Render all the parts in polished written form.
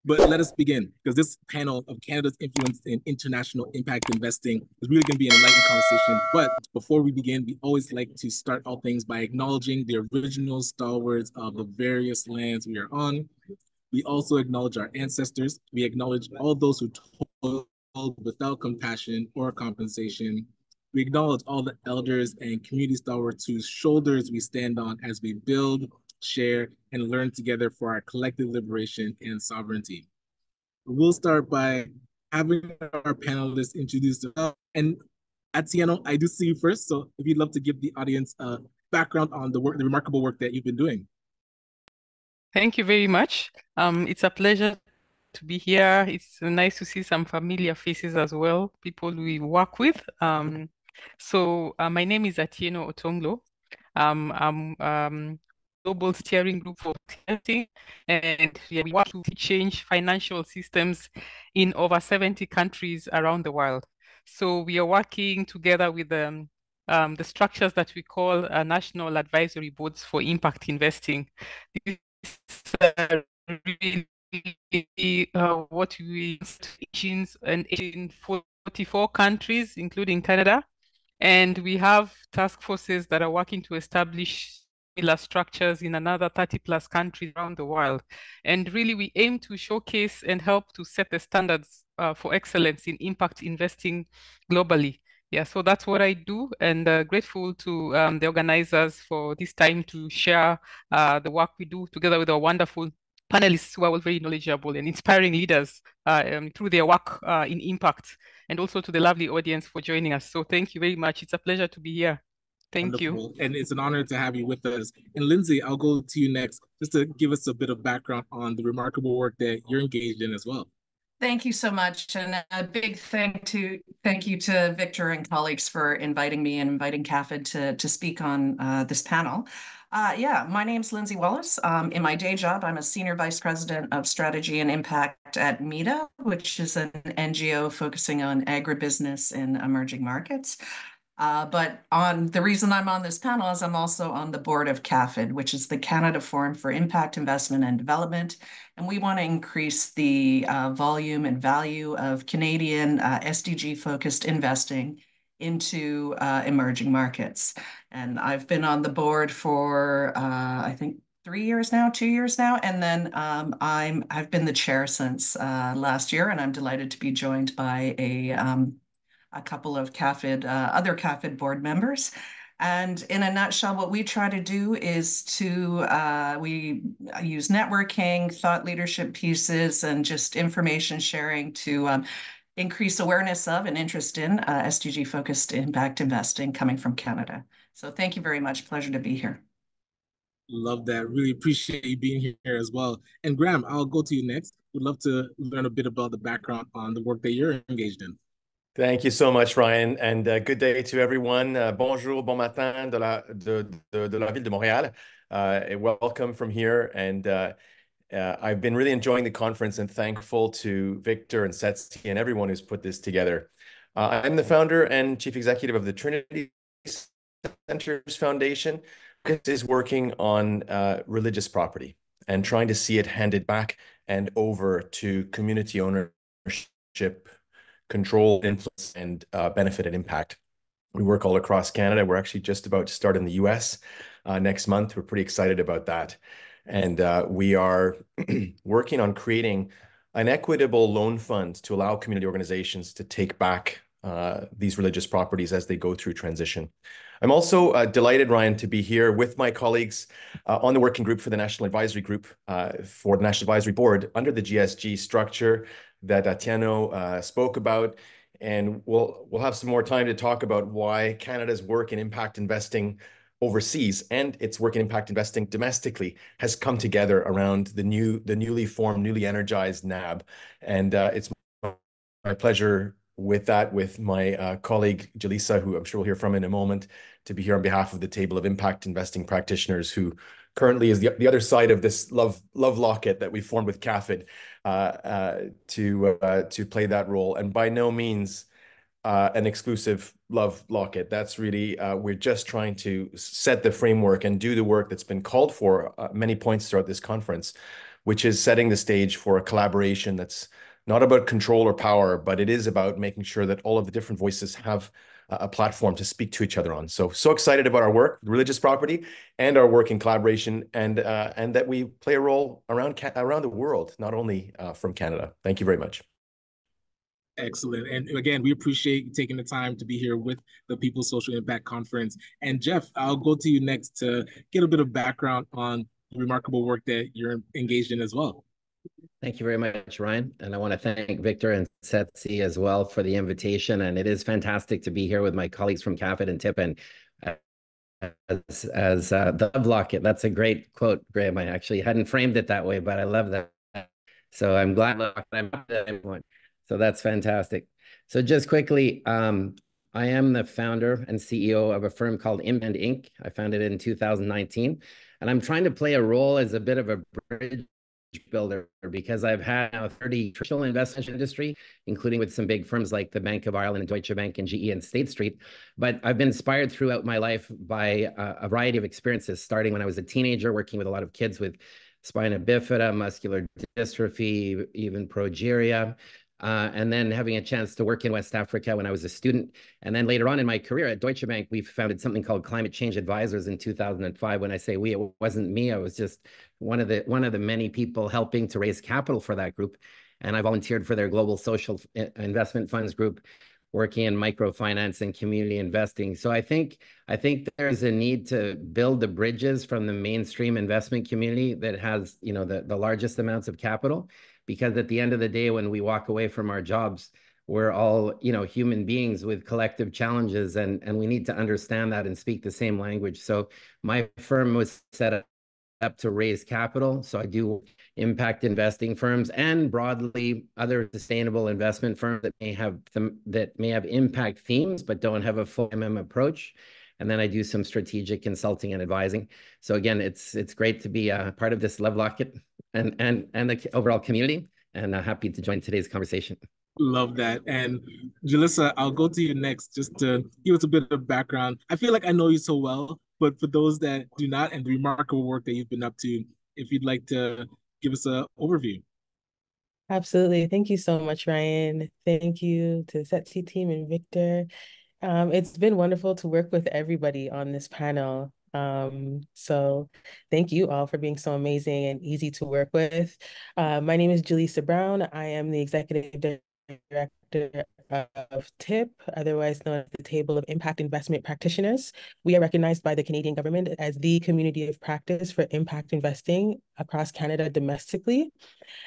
But let us begin, because this panel of Canada's influence in international impact investing is really going to be an enlightening conversation. But before we begin, we always like to start all things by acknowledging the original stalwarts of the various lands we are on. We also acknowledge our ancestors. We acknowledge all those who toiled without compassion or compensation. We acknowledge all the elders and community stalwarts whose shoulders we stand on as we build, share, and learn together for our collective liberation and sovereignty. We'll start by having our panelists introduce themselves. And Atieno, I do see you first. So if you'd love to give the audience a background on the work, the remarkable work that you've been doing. Thank you very much. It's a pleasure to be here. It's nice to see some familiar faces as well, people we work with. My name is Atieno Otonglo. I'm Global Steering Group for Testing, and we work to change financial systems in over 70 countries around the world. So we are working together with the structures that we call National Advisory Boards for Impact Investing. This really what we and in 44 countries, including Canada. And we have task forces that are working to establish similar structures in another 30 plus countries around the world. And really, we aim to showcase and help to set the standards for excellence in impact investing globally. Yeah, so that's what I do, and grateful to the organizers for this time to share the work we do together with our wonderful panelists who are all very knowledgeable and inspiring leaders through their work in impact, and also to the lovely audience for joining us. So thank you very much. It's a pleasure to be here. Thank you. Wonderful. And it's an honor to have you with us. And Lindsay, I'll go to you next, just to give us a bit of background on the remarkable work that you're engaged in as well. Thank you so much. And a big thank you to Victor and colleagues for inviting me and inviting CAFIID to speak on this panel. Yeah, my name's Lindsay Wallace. In my day job, I'm a Senior Vice President of Strategy and Impact at MEDA, which is an NGO focusing on agribusiness in emerging markets. But the reason I'm on this panel is I'm also on the board of CAFIID, which is the Canada Forum for Impact Investment and Development. And we want to increase the volume and value of Canadian SDG-focused investing into emerging markets. And I've been on the board for, I think, 2 years now. And then I've been the chair since last year, and I'm delighted to be joined by a couple of CAFIID, other CAFIID board members. And in a nutshell, what we try to do is we use networking, thought leadership pieces, and just information sharing to increase awareness of and interest in SDG-focused impact investing coming from Canada. So thank you very much. Pleasure to be here. Love that. Really appreciate you being here as well. And Graham, I'll go to you next. We'd love to learn a bit about the background on the work that you're engaged in. Thank you so much, Ryan, and good day to everyone. Bonjour, bon matin de la ville de Montréal. Welcome from here, and I've been really enjoying the conference and thankful to Victor and Setsi and everyone who's put this together. I'm the founder and chief executive of the Trinity Centers Foundation. This is working on religious property and trying to see it handed back and over to community ownership, control, influence, and benefit and impact. We work all across Canada. We're actually just about to start in the US next month. We're pretty excited about that. And we are working on creating an equitable loan fund to allow community organizations to take back these religious properties as they go through transition. I'm also delighted, Ryan, to be here with my colleagues on the working group for the National Advisory Group for the National Advisory Board under the GSG structure that Atieno spoke about. And we'll have some more time to talk about why Canada's work in impact investing overseas and its work in impact investing domestically has come together around the newly formed, newly energized NAB. And it's my pleasure with my colleague Jillisa, who I'm sure we'll hear from in a moment, to be here on behalf of the table of impact investing practitioners, who currently is the other side of this love locket that we formed with CAFIID to play that role. And by no means an exclusive love locket. That's really, we're just trying to set the framework and do the work that's been called for many points throughout this conference. which is setting the stage for a collaboration that's not about control or power, but it is about making sure that all of the different voices have a platform to speak to each other on. So excited about our work, religious property, and our work in collaboration, and that we play a role around the world, not only from Canada. Thank you very much. Excellent. And again, we appreciate you taking the time to be here with the People's Social Impact Conference. And Geoff, I'll go to you next to get a bit of background on the remarkable work that you're engaged in as well. Thank you very much, Ryan. And I want to thank Victor and Setsi as well for the invitation. And it is fantastic to be here with my colleagues from CAFIID and TIP. And as the love locket, that's a great quote, Graham. I actually hadn't framed it that way, but I love that. So I'm glad I'm one. So that's fantastic. So just quickly, I am the founder and CEO of a firm called Impact Inc. I founded it in 2019. And I'm trying to play a role as a bit of a bridge builder because I've had now 30 traditional investment industry, including with some big firms like the Bank of Ireland and Deutsche Bank and GE and State Street. But I've been inspired throughout my life by a variety of experiences, starting when I was a teenager, working with a lot of kids with spina bifida, muscular dystrophy, even progeria. And then having a chance to work in West Africa when I was a student. And then later on in my career at Deutsche Bank, we founded something called Climate Change Advisors in 2005. When I say we, it wasn't me. I was just one of the many people helping to raise capital for that group. And I volunteered for their global social investment funds group, working in microfinance and community investing. So I think there's a need to build the bridges from the mainstream investment community that has, you know, the largest amounts of capital. Because at the end of the day, when we walk away from our jobs, we're all, you know, human beings with collective challenges, and we need to understand that and speak the same language. So my firm was set up to raise capital. So I do impact investing firms and broadly other sustainable investment firms that may have impact themes but don't have a full approach. And then I do some strategic consulting and advising. So again, it's great to be a part of this Love Locket and the overall community, and happy to join today's conversation. Love that. And Jillisa, I'll go to you next just to give us a bit of background. I feel like I know you so well, but for those that do not, and the remarkable work that you've been up to, if you'd like to give us an overview. Absolutely. Thank you so much, Ryan. Thank you to Setsi team and Victor. It's been wonderful to work with everybody on this panel. So thank you all for being so amazing and easy to work with. My name is Jillisa Brown. I am the executive director of TIP, otherwise known as the Table of Impact Investment Practitioners. We are recognized by the Canadian government as the community of practice for impact investing across Canada domestically.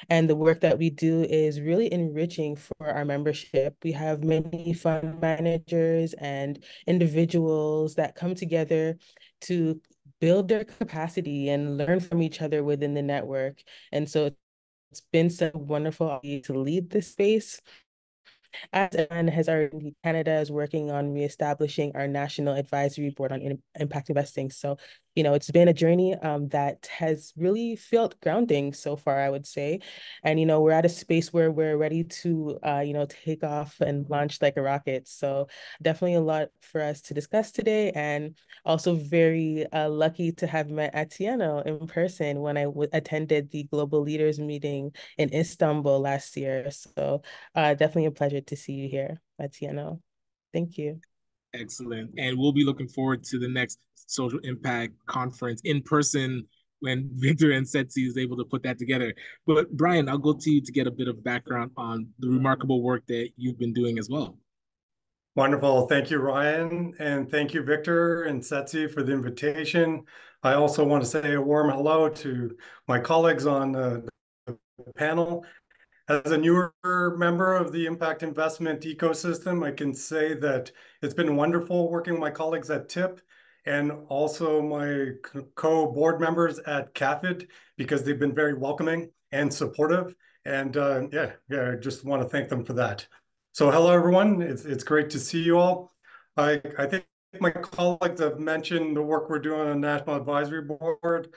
And the work that we do is really enriching for our membership. We have many fund managers and individuals that come together to build their capacity and learn from each other within the network. And so it's been so wonderful to lead this space. Canada is working on reestablishing our National Advisory Board on Impact Investing. So, you know, it's been a journey that has really felt grounding so far, I would say. And, you know, we're at a space where we're ready to, you know, take off and launch like a rocket. So definitely a lot for us to discuss today. And also very lucky to have met Atieno in person when I attended the Global Leaders Meeting in Istanbul last year. So definitely a pleasure to see you here, Atieno. Thank you. Excellent. And we'll be looking forward to the next Social Impact Conference in person when Victor and Setsi is able to put that together. But Brian, I'll go to you to get a bit of background on the remarkable work that you've been doing as well. Wonderful. Thank you, Ryan. And thank you, Victor and Setsi, for the invitation. I also want to say a warm hello to my colleagues on the panel. As a newer member of the impact investment ecosystem, I can say that it's been wonderful working with my colleagues at TIP and also my co-board members at CAFIID, because they've been very welcoming and supportive. And I just want to thank them for that. So hello, everyone. It's great to see you all. I think my colleagues have mentioned the work we're doing on the National Advisory Board.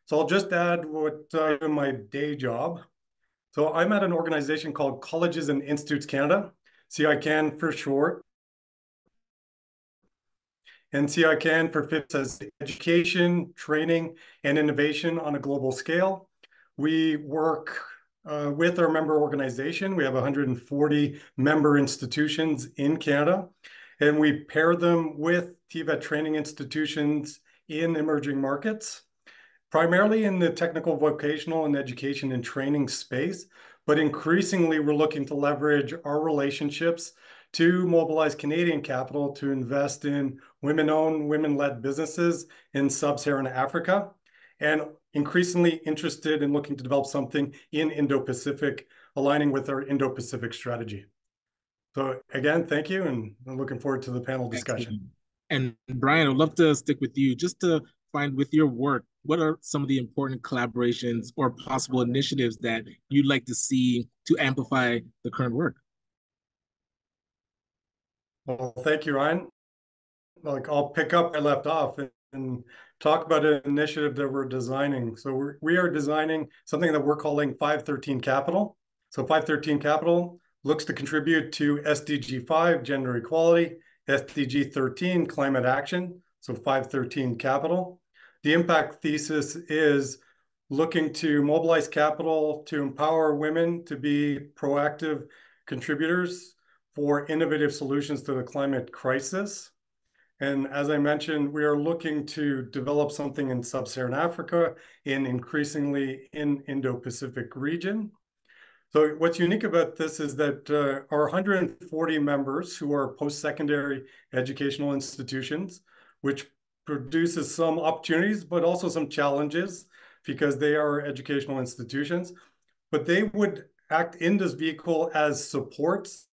So I'll just add what I do in my day job. So I'm at an organization called Colleges and Institutes Canada, CICAN for short. And CICAN for FIT says education, training, and innovation on a global scale. we work with our member organization. We have 140 member institutions in Canada, and we pair them with TVET training institutions in emerging markets, primarily in the technical, vocational, and education and training space. But increasingly, we're looking to leverage our relationships to mobilize Canadian capital to invest in women-owned, women-led businesses in sub-Saharan Africa, and increasingly interested in looking to develop something in Indo-Pacific, aligning with our Indo-Pacific strategy. So again, thank you, and I'm looking forward to the panel discussion. Excellent. And Brian, I'd love to stick with you just to find, with your work, what are some of the important collaborations or possible initiatives that you'd like to see to amplify the current work? Well, thank you, Ryan. Like, I'll pick up where I left off and talk about an initiative that we're designing. So we are designing something that we're calling 513 Capital. So 513 Capital looks to contribute to SDG 5, gender equality, SDG 13, climate action. So 513 Capital. The impact thesis is looking to mobilize capital to empower women to be proactive contributors for innovative solutions to the climate crisis. And as I mentioned, we are looking to develop something in sub-Saharan Africa and increasingly in Indo-Pacific region. So what's unique about this is that our 140 members who are post-secondary educational institutions, which produces some opportunities, but also some challenges because they are educational institutions, but they would act in this vehicle as supports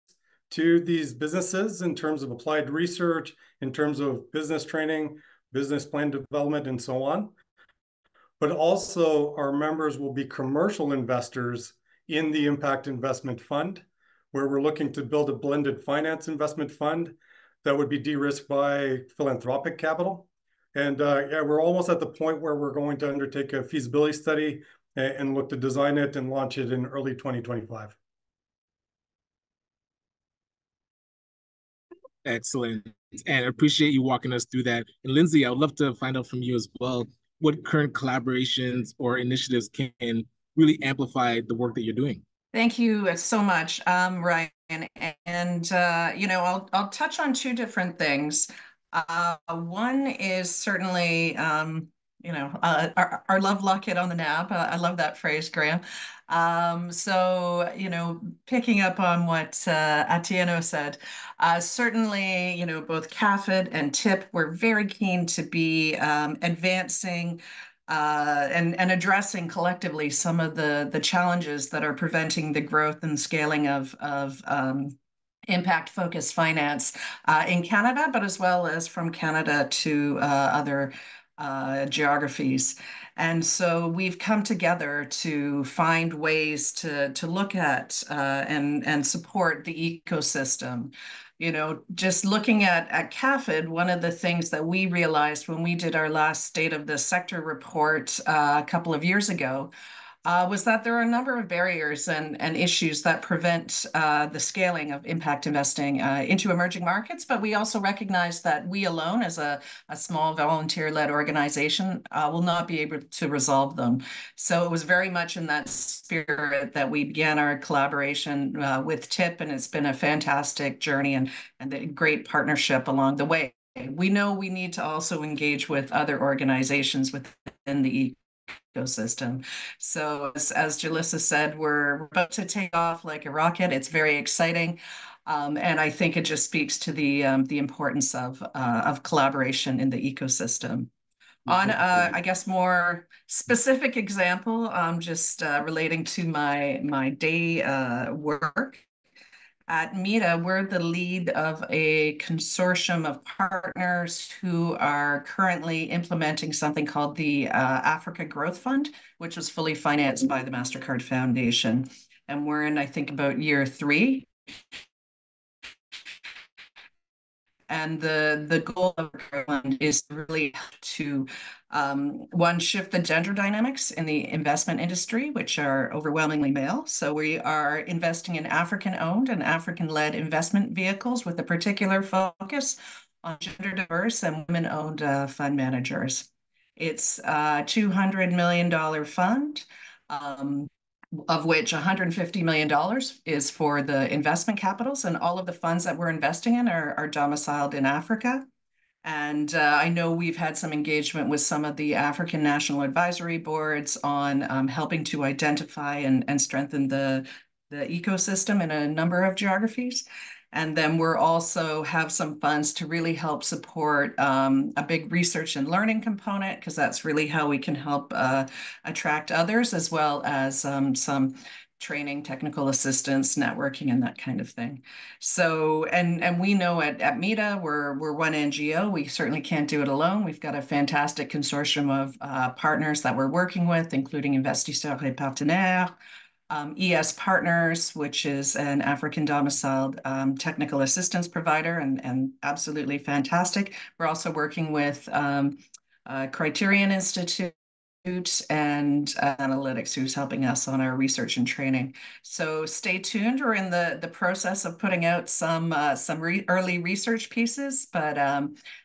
to these businesses in terms of applied research, in terms of business training, business plan development, and so on. But also our members will be commercial investors in the Impact Investment Fund, where we're looking to build a blended finance investment fund that would be de-risked by philanthropic capital. And yeah, we're almost at the point where we're going to undertake a feasibility study and look to design it and launch it in early 2025. Excellent. And I appreciate you walking us through that. And Lindsay, I would love to find out from you as well, what current collaborations or initiatives can really amplify the work that you're doing. Thank you so much, Ryan. And I'll touch on two different things. One is certainly, our love locket on the NAB. I love that phrase, Graham. Picking up on what Atieno said, certainly, both CAFIID and TIP were very keen to be advancing and addressing collectively some of the challenges that are preventing the growth and scaling of impact-focused finance in Canada, but as well as from Canada to other geographies. And so we've come together to find ways to look at and support the ecosystem. Just looking at CAFIID, one of the things that we realized when we did our last State of the Sector report a couple of years ago was that there are a number of barriers and issues that prevent the scaling of impact investing into emerging markets. But we also recognize that we alone, as a small volunteer-led organization, will not be able to resolve them. So it was very much in that spirit that we began our collaboration with TIP, and it's been a fantastic journey and a great partnership along the way. We know we need to also engage with other organizations within the ecosystem. So as Jillisa said, we're about to take off like a rocket. It's very exciting. And I think it just speaks to the importance of collaboration in the ecosystem. On, I guess, more specific example, just relating to my day work. At META, we're the lead of a consortium of partners who are currently implementing something called the Africa Growth Fund, which was fully financed by the MasterCard Foundation. And we're in, I think, about year 3. And the goal of the fund is really to, one, shift the gender dynamics in the investment industry, which are overwhelmingly male. So we are investing in African-owned and African-led investment vehicles with a particular focus on gender diverse and women-owned fund managers. It's a $200 million fund. of which $150 million is for the investment capitals, and all of the funds that we're investing in are domiciled in Africa. And I know we've had some engagement with some of the African National Advisory Boards on helping to identify and strengthen the ecosystem in a number of geographies. And then we're also have some funds to really help support a big research and learning component, because that's really how we can help attract others, as well as some training, technical assistance, networking, and that kind of thing. So, and we know at MITA, we're one NGO. We certainly can't do it alone. We've got a fantastic consortium of partners that we're working with, including Investisseurs et Partenaires, ES Partners, which is an African domiciled technical assistance provider, and absolutely fantastic. We're also working with Criterion Institute and Analytics, who's helping us on our research and training. So stay tuned. We're in the process of putting out some early research pieces, but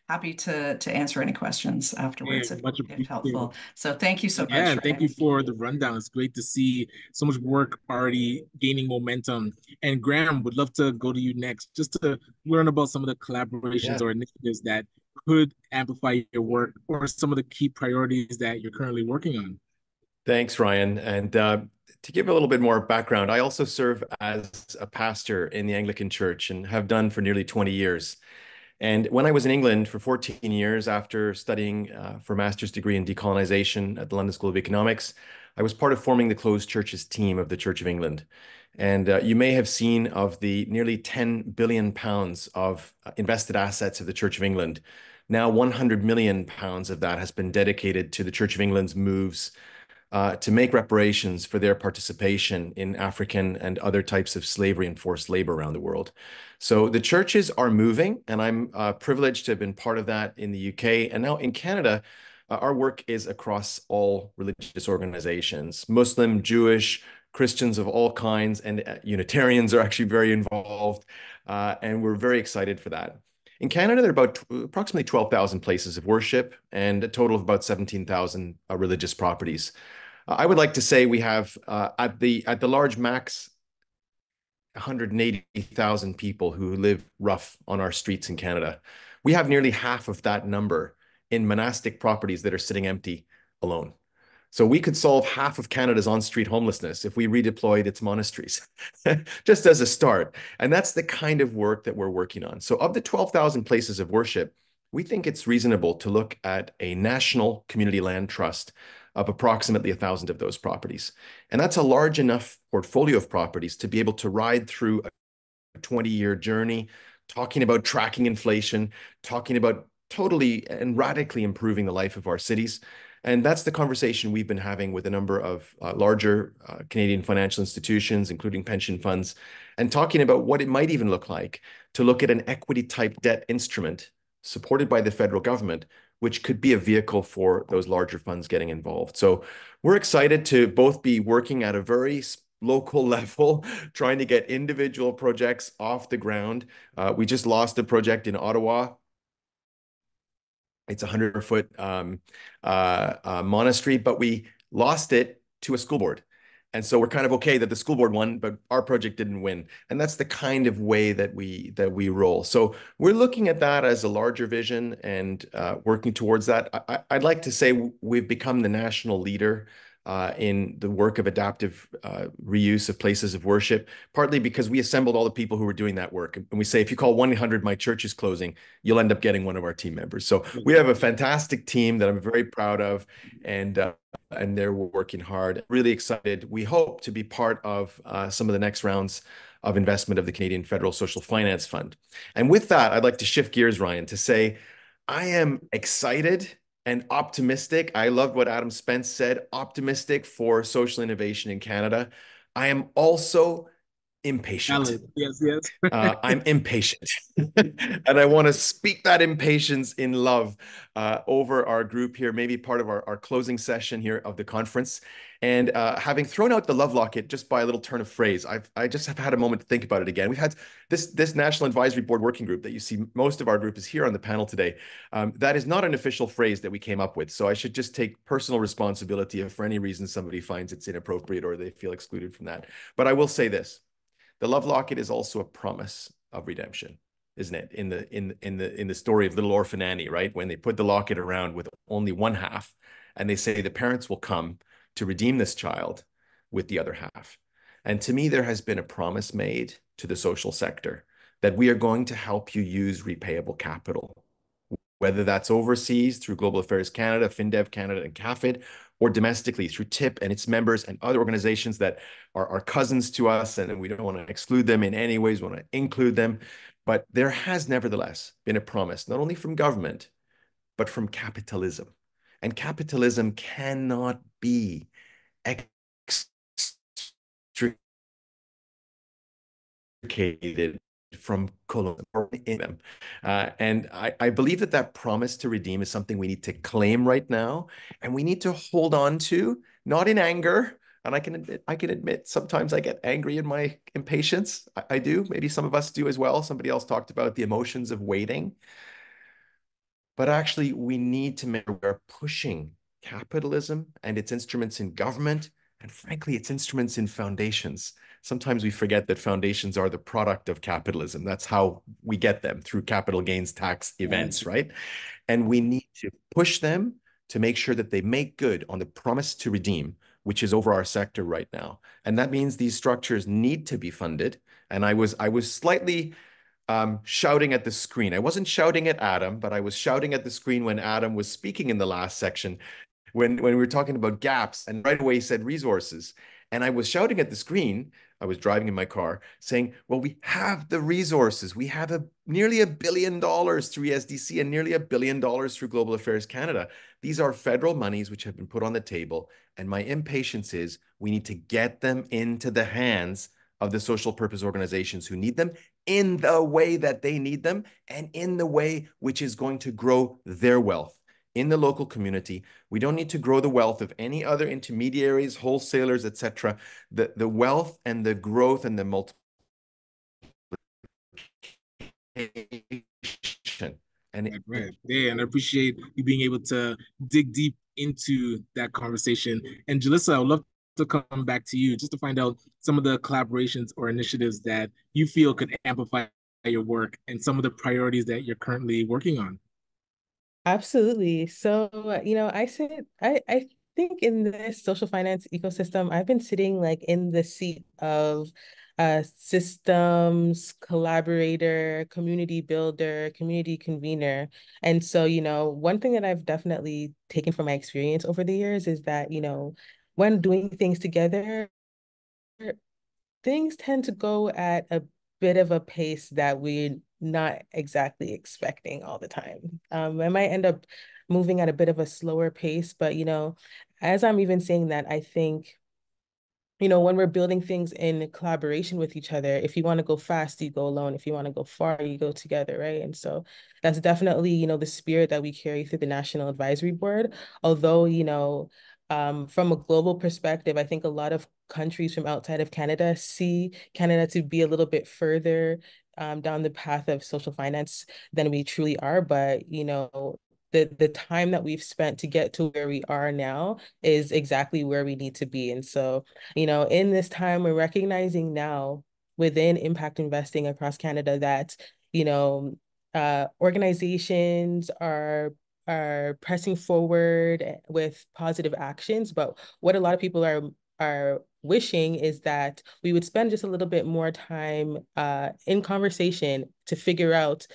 happy to answer any questions afterwards if helpful. So thank you so much. And thank you for the rundown. It's great to see so much work already gaining momentum. And Graham, would love to go to you next, just to learn about some of the collaborations or initiatives that could amplify your work, or some of the key priorities that you're currently working on. Thanks, Ryan. And to give a little bit more background, I also serve as a pastor in the Anglican Church and have done for nearly 20 years. And when I was in England for 14 years after studying for a master's degree in decolonization at the London School of Economics, I was part of forming the closed churches team of the Church of England. And you may have seen of the nearly 10 billion pounds of invested assets of the Church of England. Now 100 million pounds of that has been dedicated to the Church of England's moves to make reparations for their participation in African and other types of slavery and forced labor around the world. So the churches are moving, and I'm privileged to have been part of that in the UK. And now in Canada, our work is across all religious organizations, Muslim, Jewish, Christians of all kinds, and Unitarians are actually very involved. And we're very excited for that. In Canada, there are about approximately 12,000 places of worship and a total of about 17,000 religious properties. I would like to say we have at the large max 180,000 people who live rough on our streets in Canada. We have nearly half of that number in monastic properties that are sitting empty alone. So we could solve half of Canada's on-street homelessness if we redeployed its monasteries, just as a start. And that's the kind of work that we're working on. So of the 12,000 places of worship, we think it's reasonable to look at a national community land trust of approximately 1,000 of those properties. And that's a large enough portfolio of properties to be able to ride through a 20-year journey, talking about tracking inflation, talking about totally and radically improving the life of our cities. And that's the conversation we've been having with a number of larger Canadian financial institutions, including pension funds, and talking about what it might even look like to look at an equity type debt instrument supported by the federal government, which could be a vehicle for those larger funds getting involved. So we're excited to both be working at a very local level, trying to get individual projects off the ground. We just lost a project in Ottawa. It's a 100-foot monastery, but we lost it to a school board. And so we're kind of okay that the school board won, but our project didn't win. And that's the kind of way that we roll. So we're looking at that as a larger vision and working towards that. I'd like to say we've become the national leader in the work of adaptive reuse of places of worship, partly because we assembled all the people who were doing that work. And we say, if you call 1-800, my church is closing, you'll end up getting one of our team members. So we have a fantastic team that I'm very proud of, and they're working hard. Really excited. We hope to be part of some of the next rounds of investment of the Canadian Federal Social Finance Fund. And with that, I'd like to shift gears, Ryan, to say I am excited and optimistic. I loved what Adam Spence said, optimistic for social innovation in Canada. I am also impatient. Valid. Yes, yes. I'm impatient. And I want to speak that impatience in love over our group here, maybe part of our closing session here of the conference. And having thrown out the love locket just by a little turn of phrase, I just have had a moment to think about it again. We've had this National Advisory Board working group that you see most of our group is here on the panel today. That is not an official phrase that we came up with. So I should just take personal responsibility if for any reason somebody finds it's inappropriate or they feel excluded from that. But I will say this. The love locket is also a promise of redemption, isn't it? In the story of Little Orphan Annie, right? When they put the locket around with only one half, and they say the parents will come to redeem this child with the other half. And to me, there has been a promise made to the social sector that we are going to help you use repayable capital, whether that's overseas through Global Affairs Canada, FinDev Canada, and CAFIID, or domestically through TIP and its members and other organizations that are cousins to us, and we don't want to exclude them in any ways, we want to include them. But there has nevertheless been a promise, not only from government, but from capitalism. And capitalism cannot be extricated from colonialism. And I believe that promise to redeem is something we need to claim right now, and we need to hold on to, not in anger. And I can admit sometimes I get angry in my impatience. I do. Maybe some of us do as well. Somebody else talked about the emotions of waiting. But actually, we need to make sure we're pushing capitalism and its instruments in government, and frankly, its instruments in foundations. Sometimes we forget that foundations are the product of capitalism. That's how we get them, through capital gains tax events, right? And we need to push them to make sure that they make good on the promise to redeem, which is over our sector right now. And that means these structures need to be funded. And I was slightly shouting at the screen. I wasn't shouting at Adam, but I was shouting at the screen when Adam was speaking in the last section, when we were talking about gaps, and right away he said resources. And I was shouting at the screen. I was driving in my car saying, well, we have the resources. We have nearly $1 billion through ESDC and nearly $1 billion through Global Affairs Canada. These are federal monies which have been put on the table. And my impatience is we need to get them into the hands of the social purpose organizations who need them in the way that they need them and in the way which is going to grow their wealth in the local community. We don't need to grow the wealth of any other intermediaries, wholesalers, etc. The wealth and the growth and the multiplication. And right. Yeah, and I appreciate you being able to dig deep into that conversation. And Jillisa, I would love to come back to you just to find out some of the collaborations or initiatives that you feel could amplify your work and some of the priorities that you're currently working on. Absolutely. So, I think in this social finance ecosystem, I've been sitting like in the seat of systems collaborator, community builder, community convener. And so, one thing that I've definitely taken from my experience over the years is that, when doing things together, things tend to go at a bit of a pace that we're not exactly expecting all the time. I might end up moving at a bit of a slower pace, but as I'm even saying that, I think when we're building things in collaboration with each other, if you want to go fast, you go alone. If you want to go far, you go together, right? And so that's definitely, the spirit that we carry through the National Advisory Board. Although, from a global perspective, I think a lot of countries from outside of Canada see Canada to be a little bit further down the path of social finance than we truly are. But, the time that we've spent to get to where we are now is exactly where we need to be. And so, in this time, we're recognizing now within impact investing across Canada that, organizations are pressing forward with positive actions. But what a lot of people are wishing is that we would spend just a little bit more time in conversation to figure out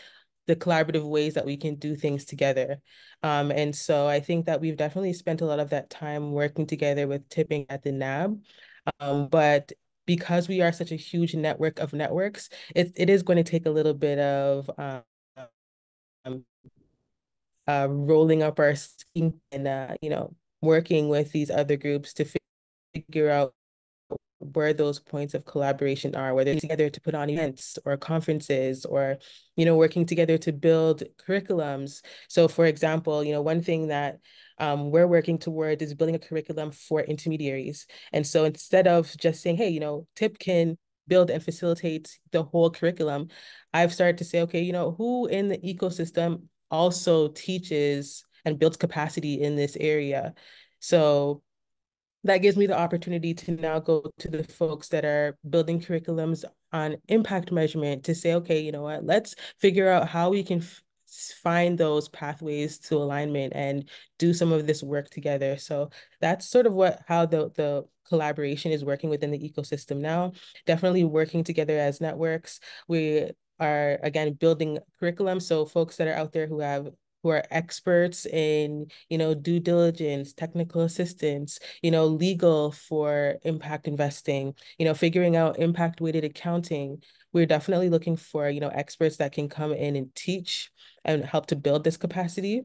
the collaborative ways that we can do things together. And so I think that we've definitely spent a lot of that time working together with tipping at the NAB. But because we are such a huge network of networks, it is going to take a little bit of rolling up our steam and working with these other groups to figure out where those points of collaboration are, whether together to put on events or conferences or, working together to build curriculums. So for example, one thing that we're working toward is building a curriculum for intermediaries. And so instead of just saying, hey, TIP can build and facilitate the whole curriculum, I've started to say, okay, who in the ecosystem also teaches and builds capacity in this area? So that gives me the opportunity to now go to the folks that are building curriculums on impact measurement to say, okay, you know what, let's figure out how we can find those pathways to alignment and do some of this work together. So that's sort of how the collaboration is working within the ecosystem now. Definitely working together as networks. We are, again, building curriculum. So folks that are out there who are experts in, due diligence, technical assistance, legal for impact investing, figuring out impact weighted accounting. We're definitely looking for, experts that can come in and teach and help to build this capacity.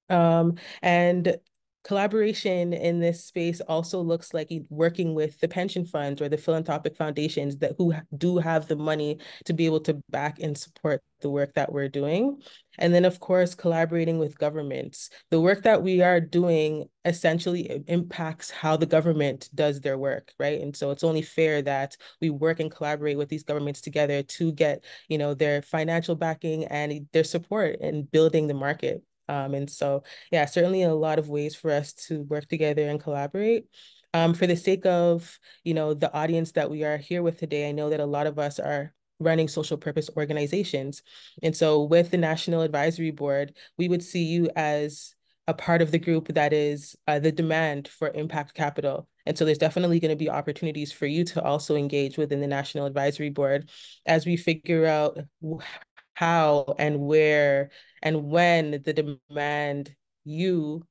And collaboration in this space also looks like working with the pension funds or the philanthropic foundations who do have the money to be able to back and support the work that we're doing. And then, of course, collaborating with governments. The work that we are doing essentially impacts how the government does their work, right? And so it's only fair that we work and collaborate with these governments together to get, their financial backing and their support in building the market. And so, yeah, certainly a lot of ways for us to work together and collaborate. For the sake of, the audience that we are here with today, I know that a lot of us are running social purpose organizations. And so with the National Advisory Board, we would see you as a part of the group that is the demand for impact capital. And so there's definitely going to be opportunities for you to also engage within the National Advisory Board as we figure out how and where and when the demand the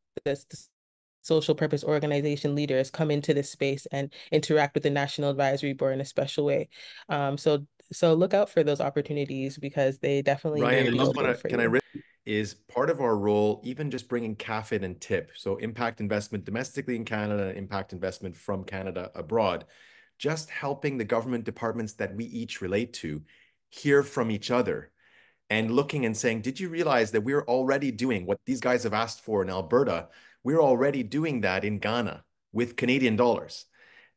social purpose organization leaders come into this space and interact with the National Advisory Board in a special way. So look out for those opportunities because they definitely Ryan, may be open for you. Is part of our role, even just bringing CAFIID and TIP, so impact investment domestically in Canada, impact investment from Canada abroad, just helping the government departments that we each relate to hear from each other and looking and saying, did you realize that we're already doing what these guys have asked for in Alberta? We're already doing that in Ghana with Canadian dollars.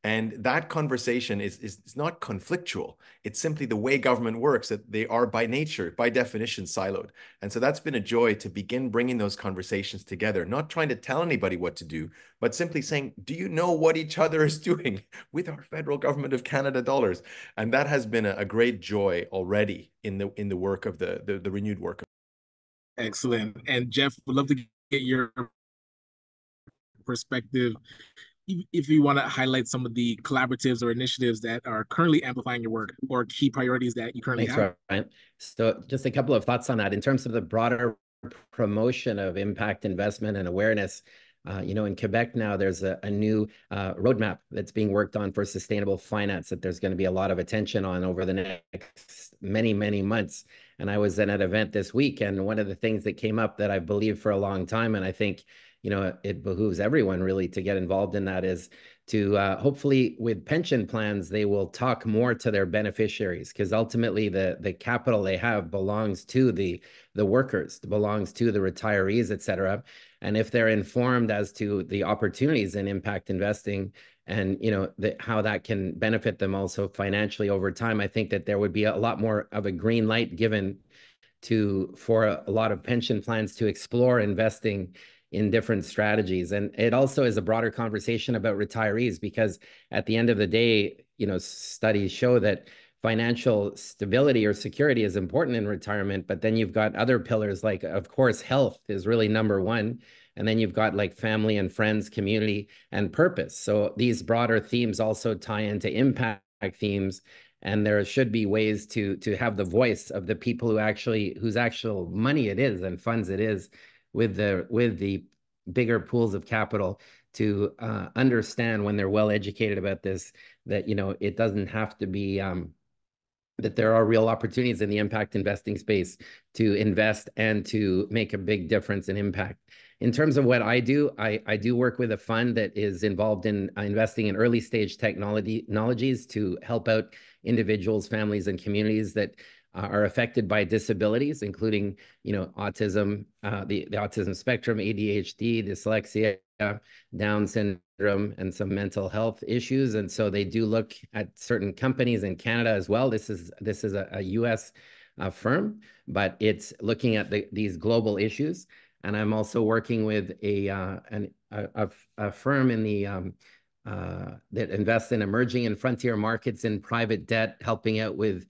And that conversation is not conflictual. It's simply the way government works, that they are by nature, by definition, siloed. And so that's been a joy to begin bringing those conversations together, not trying to tell anybody what to do, but simply saying, do you know what each other is doing with our federal government of Canada dollars? And that has been a great joy already in the work of the renewed work. Excellent. And Geoff, would love to get your perspective if you want to highlight some of the collaboratives or initiatives that are currently amplifying your work or key priorities that you currently have. Ryan. So just a couple of thoughts on that. In terms of the broader promotion of impact investment and awareness, in Quebec now, there's a new roadmap that's being worked on for sustainable finance that there's going to be a lot of attention on over the next many, many months. And I was at an event this week, and one of the things that came up that I believe for a long time, and I think it behooves everyone really to get involved in that, is to hopefully with pension plans, they will talk more to their beneficiaries, because ultimately the capital they have belongs to the workers, belongs to the retirees, et cetera. And if they're informed as to the opportunities in impact investing and how that can benefit them also financially over time, I think that there would be a lot more of a green light given for a lot of pension plans to explore investing in different strategies. And it also is a broader conversation about retirees, because at the end of the day, studies show that financial stability or security is important in retirement, but then you've got other pillars like, of course, health is really number one. And then you've got like family and friends, community, and purpose. So these broader themes also tie into impact themes. And there should be ways to have the voice of the people whose actual money it is and funds it is, with the bigger pools of capital, to understand when they're well educated about this, that it doesn't have to be that there are real opportunities in the impact investing space to invest and to make a big difference and impact. In terms of what I do work with a fund that is involved in investing in early stage technologies to help out individuals, families, and communities that are affected by disabilities, including, autism, the autism spectrum, ADHD, dyslexia, Down syndrome, and some mental health issues. And so they do look at certain companies in Canada as well. This is a US firm, but it's looking at these global issues. And I'm also working with a firm in the that invests in emerging and frontier markets in private debt, helping out with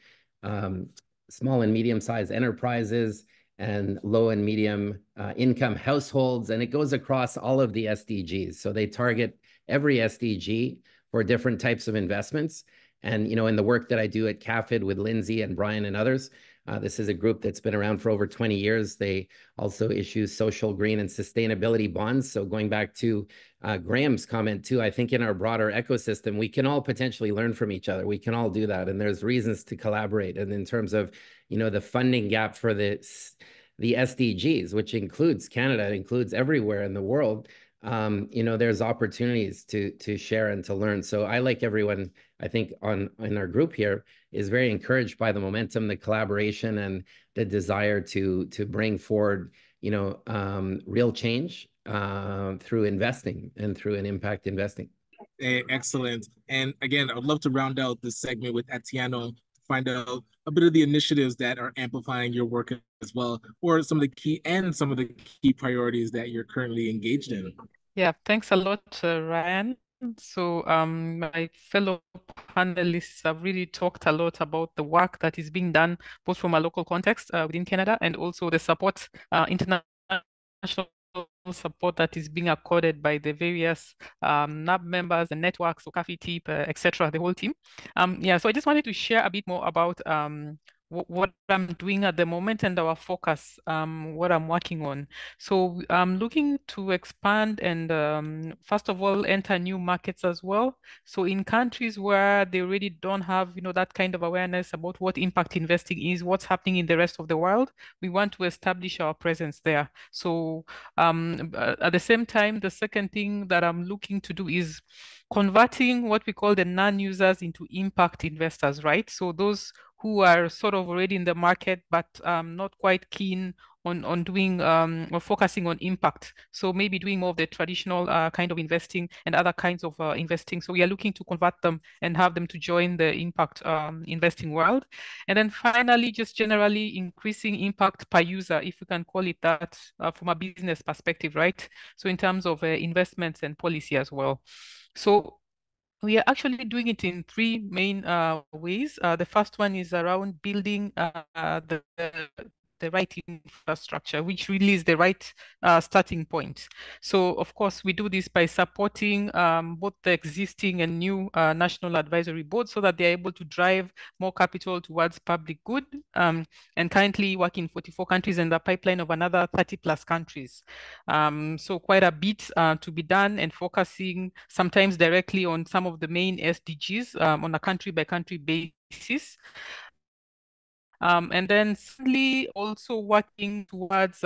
small and medium-sized enterprises and low and medium income households. And it goes across all of the SDGs. So they target every SDG for different types of investments. And, in the work that I do at CAFIID with Lindsay and Brian and others, this is a group that's been around for over 20 years. They also issue social, green, and sustainability bonds. So going back to Graham's comment too, I think in our broader ecosystem, we can all potentially learn from each other. We can all do that. And there's reasons to collaborate. And in terms of, the funding gap for the SDGs, which includes Canada, it includes everywhere in the world, there's opportunities to share and to learn. So I, like everyone, I think in our group here, is very encouraged by the momentum, the collaboration, and the desire to bring forward, real change through investing and through an impact investing. Excellent. And again, I would love to round out this segment with Atieno, find out a bit of the initiatives that are amplifying your work as well, or some of the key priorities that you're currently engaged in. Yeah, thanks a lot, Ryan. So my fellow panelists have really talked a lot about the work that is being done, both from a local context within Canada and also the support, international support that is being accorded by the various NAB members and networks, so CAFIID, etc., the whole team. So I just wanted to share a bit more about what I'm doing at the moment and our focus, what I'm working on. So I'm looking to expand and first of all, enter new markets as well. So in countries where they already don't have, that kind of awareness about what impact investing is, what's happening in the rest of the world, we want to establish our presence there. So at the same time, the second thing that I'm looking to do is converting what we call the non-users into impact investors, right? So those who are sort of already in the market, but not quite keen on doing or focusing on impact. So maybe doing more of the traditional kind of investing and other kinds of investing. So we are looking to convert them and have them to join the impact investing world. And then finally, just generally increasing impact per user, if we can call it that, from a business perspective, right? So in terms of investments and policy as well. So we are actually doing it in three main ways. The first one is around building the right infrastructure, which really is the right starting point. So of course, we do this by supporting both the existing and new national advisory boards so that they're able to drive more capital towards public good, and currently work in 44 countries and the pipeline of another 30 plus countries. So quite a bit to be done, and focusing sometimes directly on some of the main SDGs on a country by country basis. And then certainly also working towards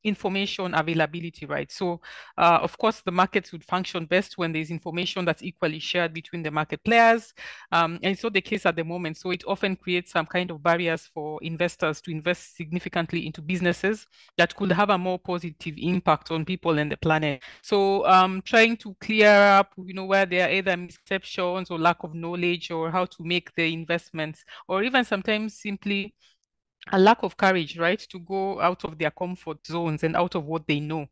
information availability, right? So of course, the markets would function best when there's information that's equally shared between the market players. And it's not the case at the moment. So it often creates some kind of barriers for investors to invest significantly into businesses that could have a more positive impact on people and the planet. So trying to clear up, where there are either misconceptions or lack of knowledge, or how to make the investments, or even sometimes simply a lack of courage, right, to go out of their comfort zones and out of what they know.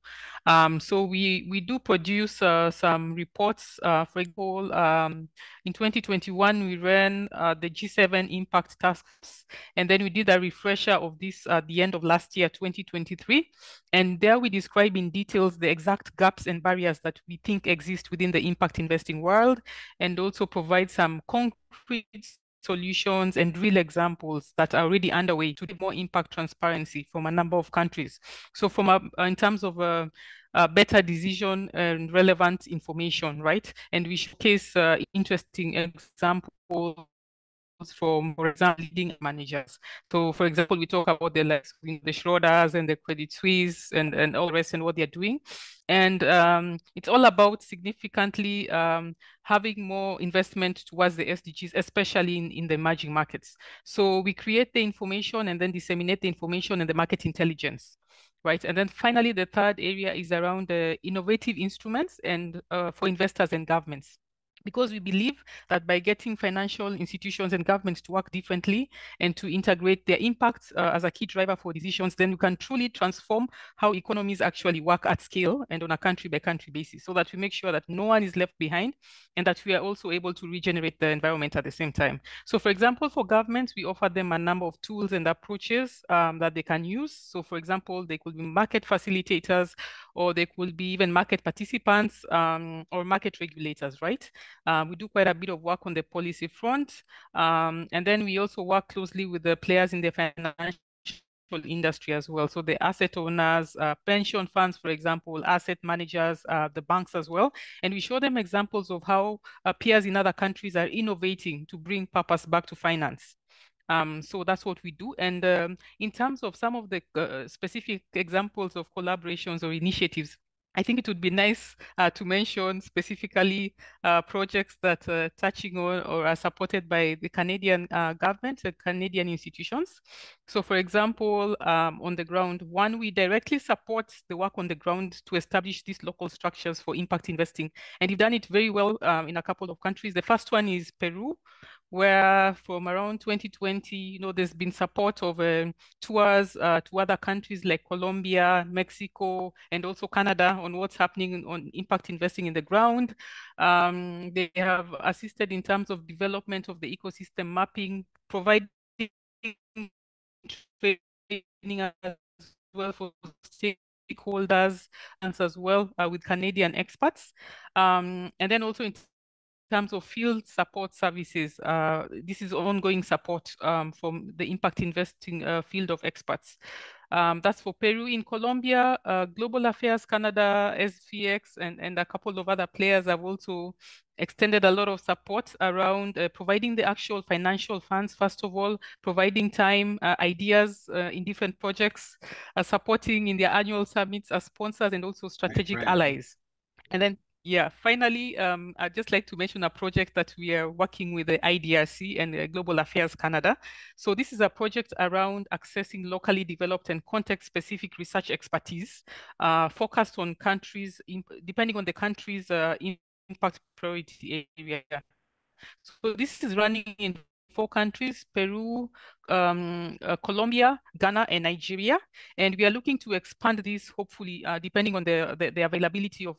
So we do produce some reports. For example, in 2021, we ran the G7 Impact Task Force, and then we did a refresher of this at the end of last year, 2023. And there we describe in details the exact gaps and barriers that we think exist within the impact investing world, and also provide some concrete solutions and real examples that are already underway to get more impact transparency from a number of countries. So from in terms of better decision and relevant information, right? And we showcase interesting examples from, for example, leading managers. So, for example, we talk about the likes of the Schroders and the Credit Suisse and all the rest and what they're doing. And it's all about significantly having more investment towards the SDGs, especially in the emerging markets. So we create the information and then disseminate the information and the market intelligence. Right. And then finally, the third area is around the innovative instruments and for investors and governments. Because we believe that by getting financial institutions and governments to work differently and to integrate their impacts as a key driver for decisions, then we can truly transform how economies actually work at scale and on a country-by-country basis, so that we make sure that no one is left behind and that we are also able to regenerate the environment at the same time. So for example, for governments, we offer them a number of tools and approaches that they can use. So for example, they could be market facilitators, or they could be even market participants or market regulators, right? We do quite a bit of work on the policy front. And then we also work closely with the players in the financial industry as well. So the asset owners, pension funds, for example, asset managers, the banks as well. And we show them examples of how peers in other countries are innovating to bring purpose back to finance. So that's what we do. And in terms of some of the specific examples of collaborations or initiatives, I think it would be nice to mention specifically projects that are touching on or are supported by the Canadian government and Canadian institutions. So for example, on the ground, one, we directly support the work on the ground to establish these local structures for impact investing. And we've done it very well in a couple of countries. The first one is Peru, where from around 2020, there's been support of tours to other countries like Colombia, Mexico, and also Canada on what's happening on impact investing in the ground. They have assisted in terms of development of the ecosystem mapping, providing training as well for stakeholders and as well with Canadian experts. And then also in terms of field support services, this is ongoing support from the impact investing field of experts. That's for Peru. In Colombia, Global Affairs Canada, SVX, and a couple of other players have also extended a lot of support around providing the actual financial funds, first of all, providing time, ideas in different projects, supporting in their annual summits as sponsors and also strategic allies. And then yeah, finally, I'd just like to mention a project that we are working with the IDRC and Global Affairs Canada. So this is a project around accessing locally developed and context-specific research expertise focused on countries, depending on the country's impact priority area. So this is running in 4 countries, Peru, Colombia, Ghana, and Nigeria. And we are looking to expand this, hopefully, depending on the availability of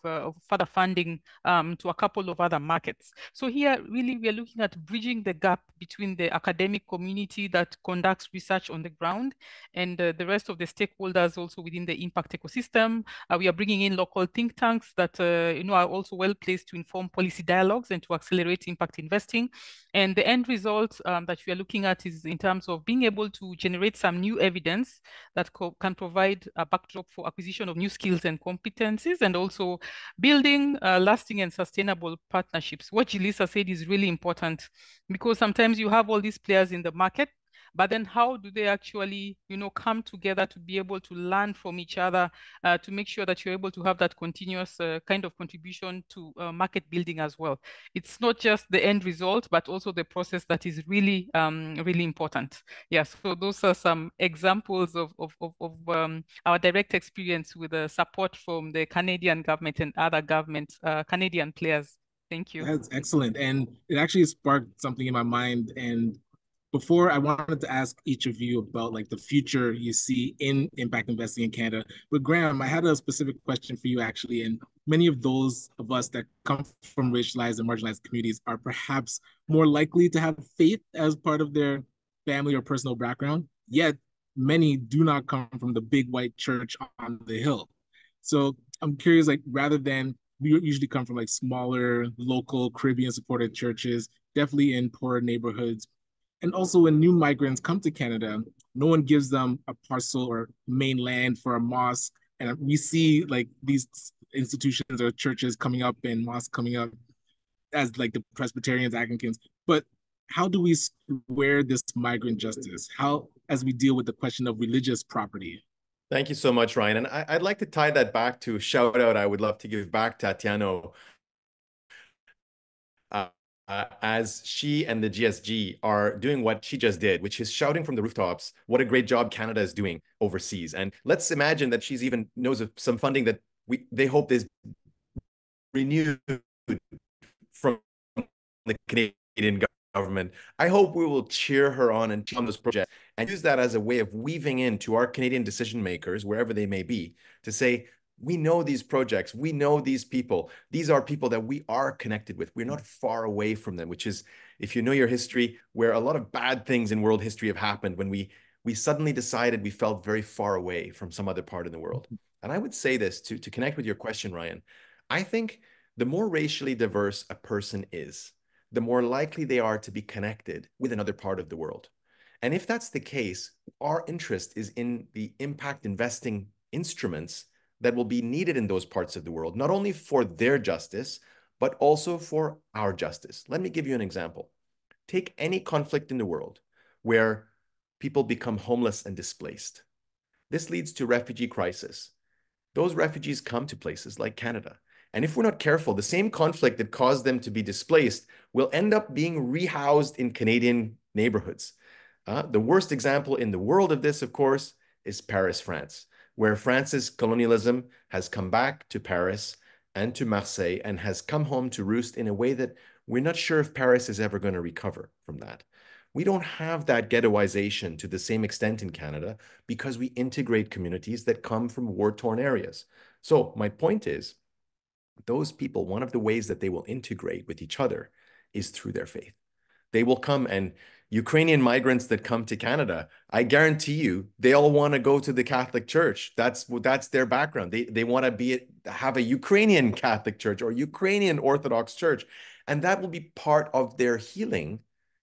further funding to a couple of other markets. So here, really, we are looking at bridging the gap between the academic community that conducts research on the ground and the rest of the stakeholders also within the impact ecosystem. We are bringing in local think tanks that are also well placed to inform policy dialogues and to accelerate impact investing. And the end result that we are looking at is in terms of being able to generate some new evidence that can provide a backdrop for acquisition of new skills and competencies, and also building lasting and sustainable partnerships. What Jillisa said is really important, because sometimes you have all these players in the market, but then how do they actually, come together to be able to learn from each other, to make sure that you're able to have that continuous kind of contribution to market building as well. It's not just the end result, but also the process that is really, really important. Yes, so those are some examples of our direct experience with the support from the Canadian government and other government, Canadian players. Thank you. That's excellent. And it actually sparked something in my mind. And before, I wanted to ask each of you about the future you see in impact investing in Canada. But Graham, I had a specific question for you actually. And many of those of us that come from racialized and marginalized communities are perhaps more likely to have faith as part of their family or personal background. Yet many do not come from the big white church on the hill. So I'm curious, rather than, we usually come from smaller, local, Caribbean supported churches, definitely in poorer neighborhoods. And also when new migrants come to Canada, no one gives them a parcel or main land for a mosque. And we see these institutions or churches coming up and mosques coming up as the Presbyterians, Anglicans. But how do we square this migrant justice? How, as we deal with the question of religious property? Thank you so much, Ryan. And I'd like to tie that back to a shout out I would love to give back to Atieno, as she and the GSG are doing what she just did, which is shouting from the rooftops what a great job Canada is doing overseas. And let's imagine that she's even knows of some funding that they hope is renewed from the Canadian government. I hope we will cheer her on and on this project and use that as a way of weaving into our Canadian decision makers, wherever they may be, to say, we know these projects, we know these people. These are people that we are connected with. We're not far away from them, which is, if you know your history, where a lot of bad things in world history have happened when we suddenly decided we felt very far away from some other part of the world. And I would say this to connect with your question, Ryan. I think the more racially diverse a person is, the more likely they are to be connected with another part of the world. And if that's the case, our interest is in the impact investing instruments that will be needed in those parts of the world, not only for their justice, but also for our justice. Let me give you an example. Take any conflict in the world where people become homeless and displaced. This leads to refugee crisis. Those refugees come to places like Canada. And if we're not careful, the same conflict that caused them to be displaced will end up being rehoused in Canadian neighborhoods. The worst example in the world of this, of course, is Paris, France, where France's colonialism has come back to Paris and to Marseille and has come home to roost in a way that we're not sure if Paris is ever going to recover from that. We don't have that ghettoization to the same extent in Canada because we integrate communities that come from war-torn areas. So my point is, those people, one of the ways that they will integrate with each other is through their faith. They will come, and Ukrainian migrants that come to Canada, I guarantee you, they all want to go to the Catholic Church. That's their background. They want to have a Ukrainian Catholic Church or Ukrainian Orthodox Church, and that will be part of their healing.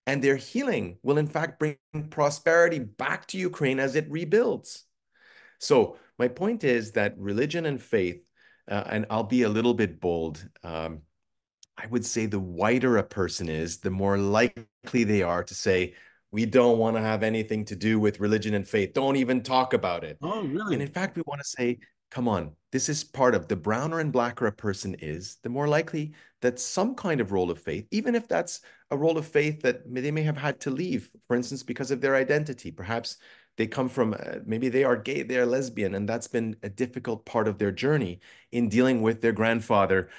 And their healing will, in fact, bring prosperity back to Ukraine as it rebuilds. So my point is that religion and faith, and I'll be a little bit bold, I would say the whiter a person is, the more likely they are to say, we don't want to have anything to do with religion and faith. Don't even talk about it. Oh, really? And in fact, we want to say, come on, this is part of the browner and blacker a person is, the more likely that some kind of role of faith, even if that's a role of faith that they may have had to leave, for instance, because of their identity. Perhaps they come from, maybe they are gay, they are lesbian, and that's been a difficult part of their journey in dealing with their grandfather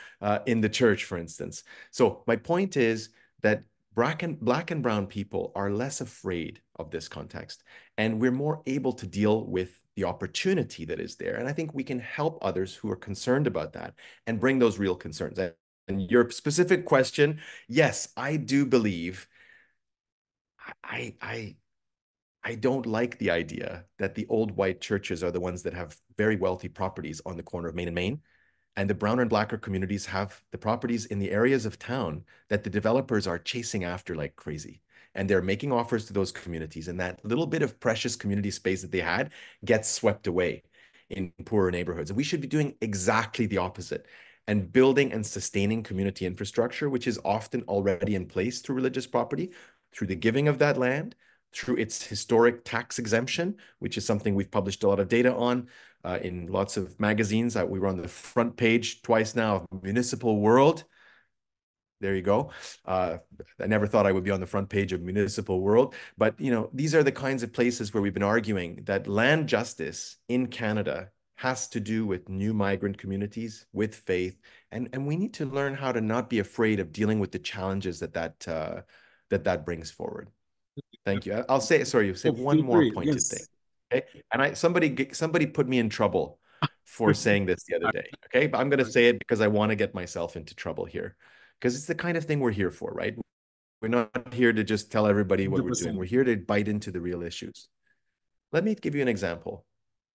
in the church, for instance. So my point is that black and brown people are less afraid of this context, and we're more able to deal with the opportunity that is there. And I think we can help others who are concerned about that and bring those real concerns. And your specific question, yes, I do believe I don't like the idea that the old white churches are the ones that have very wealthy properties on the corner of Main and Main, and the brown and blacker communities have the properties in the areas of town that the developers are chasing after like crazy. And they're making offers to those communities, and that little bit of precious community space that they had gets swept away in poorer neighborhoods. And we should be doing exactly the opposite and building and sustaining community infrastructure, which is often already in place through religious property, through the giving of that land, through its historic tax exemption, which is something we've published a lot of data on in lots of magazines. We were on the front page twice now of Municipal World. There you go. I never thought I would be on the front page of Municipal World, but these are the kinds of places where we've been arguing that land justice in Canada has to do with new migrant communities, with faith, and we need to learn how to not be afraid of dealing with the challenges that brings forward. Thank you. I'll say, sorry, you say one more pointed thing. Okay. And somebody put me in trouble for saying this the other day. Okay. But I'm going to say it because I want to get myself into trouble here, because it's the kind of thing we're here for, right? We're not here to just tell everybody what 100%. We're doing. We're here to bite into the real issues. Let me give you an example.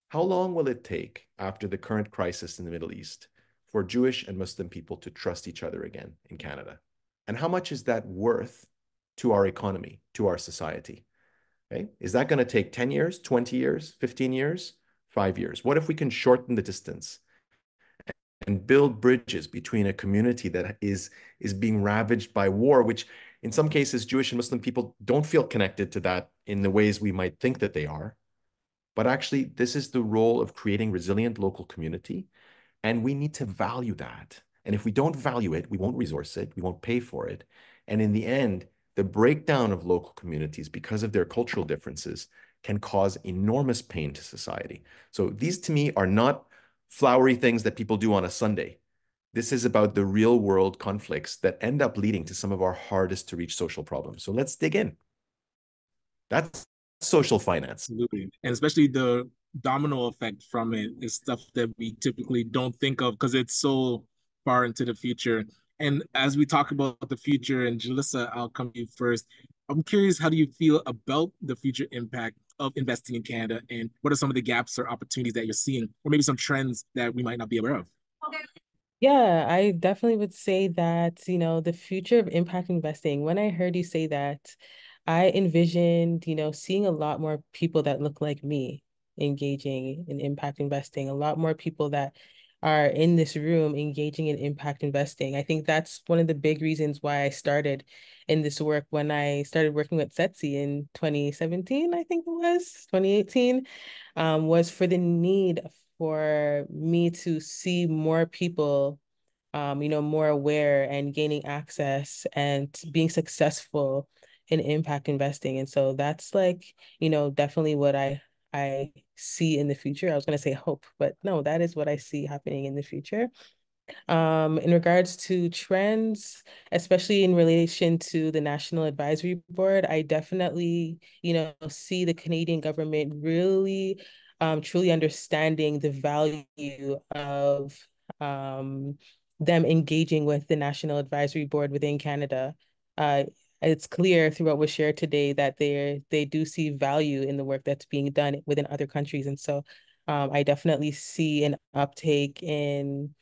How long will it take after the current crisis in the Middle East for Jewish and Muslim people to trust each other again in Canada? And how much is that worth to our economy, to our society? Okay? Is that going to take 10 years, 20 years, 15 years, 5 years? What if we can shorten the distance and build bridges between a community that is being ravaged by war, which in some cases, Jewish and Muslim people don't feel connected to that in the ways we might think that they are. But actually, this is the role of creating resilient local community, and we need to value that. And if we don't value it, we won't resource it, we won't pay for it. And in the end, the breakdown of local communities because of their cultural differences can cause enormous pain to society. So these to me are not flowery things that people do on a Sunday. This is about the real world conflicts that end up leading to some of our hardest to reach social problems. So let's dig in. That's social finance. Absolutely. And especially the domino effect from it is stuff that we typically don't think of because it's so far into the future. And as we talk about the future, and Jillisa, I'll come to you first. I'm curious, how do you feel about the future impact of investing in Canada, and what are some of the gaps or opportunities that you're seeing, or maybe some trends that we might not be aware of? Yeah, I definitely would say that, the future of impact investing, when I heard you say that, I envisioned, seeing a lot more people that look like me engaging in impact investing, a lot more people that are in this room engaging in impact investing. I think that's one of the big reasons why I started in this work when I started working with SETSI in 2017, I think it was, 2018, was for the need for me to see more people, more aware and gaining access and being successful in impact investing. And so that's like, definitely what I see in the future. I was going to say hope, but no, that is what I see happening in the future. In regards to trends, especially in relation to the National Advisory Board, I definitely, see the Canadian government really truly understanding the value of them engaging with the National Advisory Board within Canada. It's clear through what was shared today that they do see value in the work that's being done within other countries. And so I definitely see an uptake in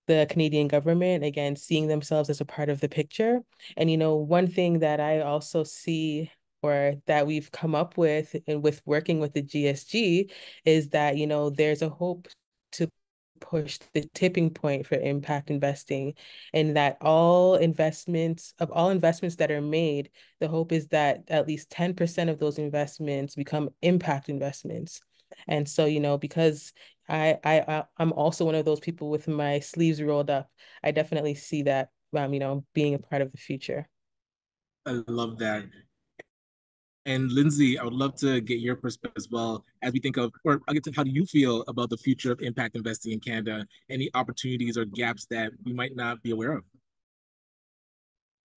the Canadian government, again, seeing themselves as a part of the picture. And, one thing that I also see, or that we've come up with and with working with the GSG, is that, there's a hope to push the tipping point for impact investing, and that all investments that are made, the hope is that at least 10% of those investments become impact investments. And so, because I'm also one of those people with my sleeves rolled up, I definitely see that, being a part of the future. I love that. And Lindsay, I would love to get your perspective as well as we think of, or I get to, how do you feel about the future of impact investing in Canada? Any opportunities or gaps that we might not be aware of?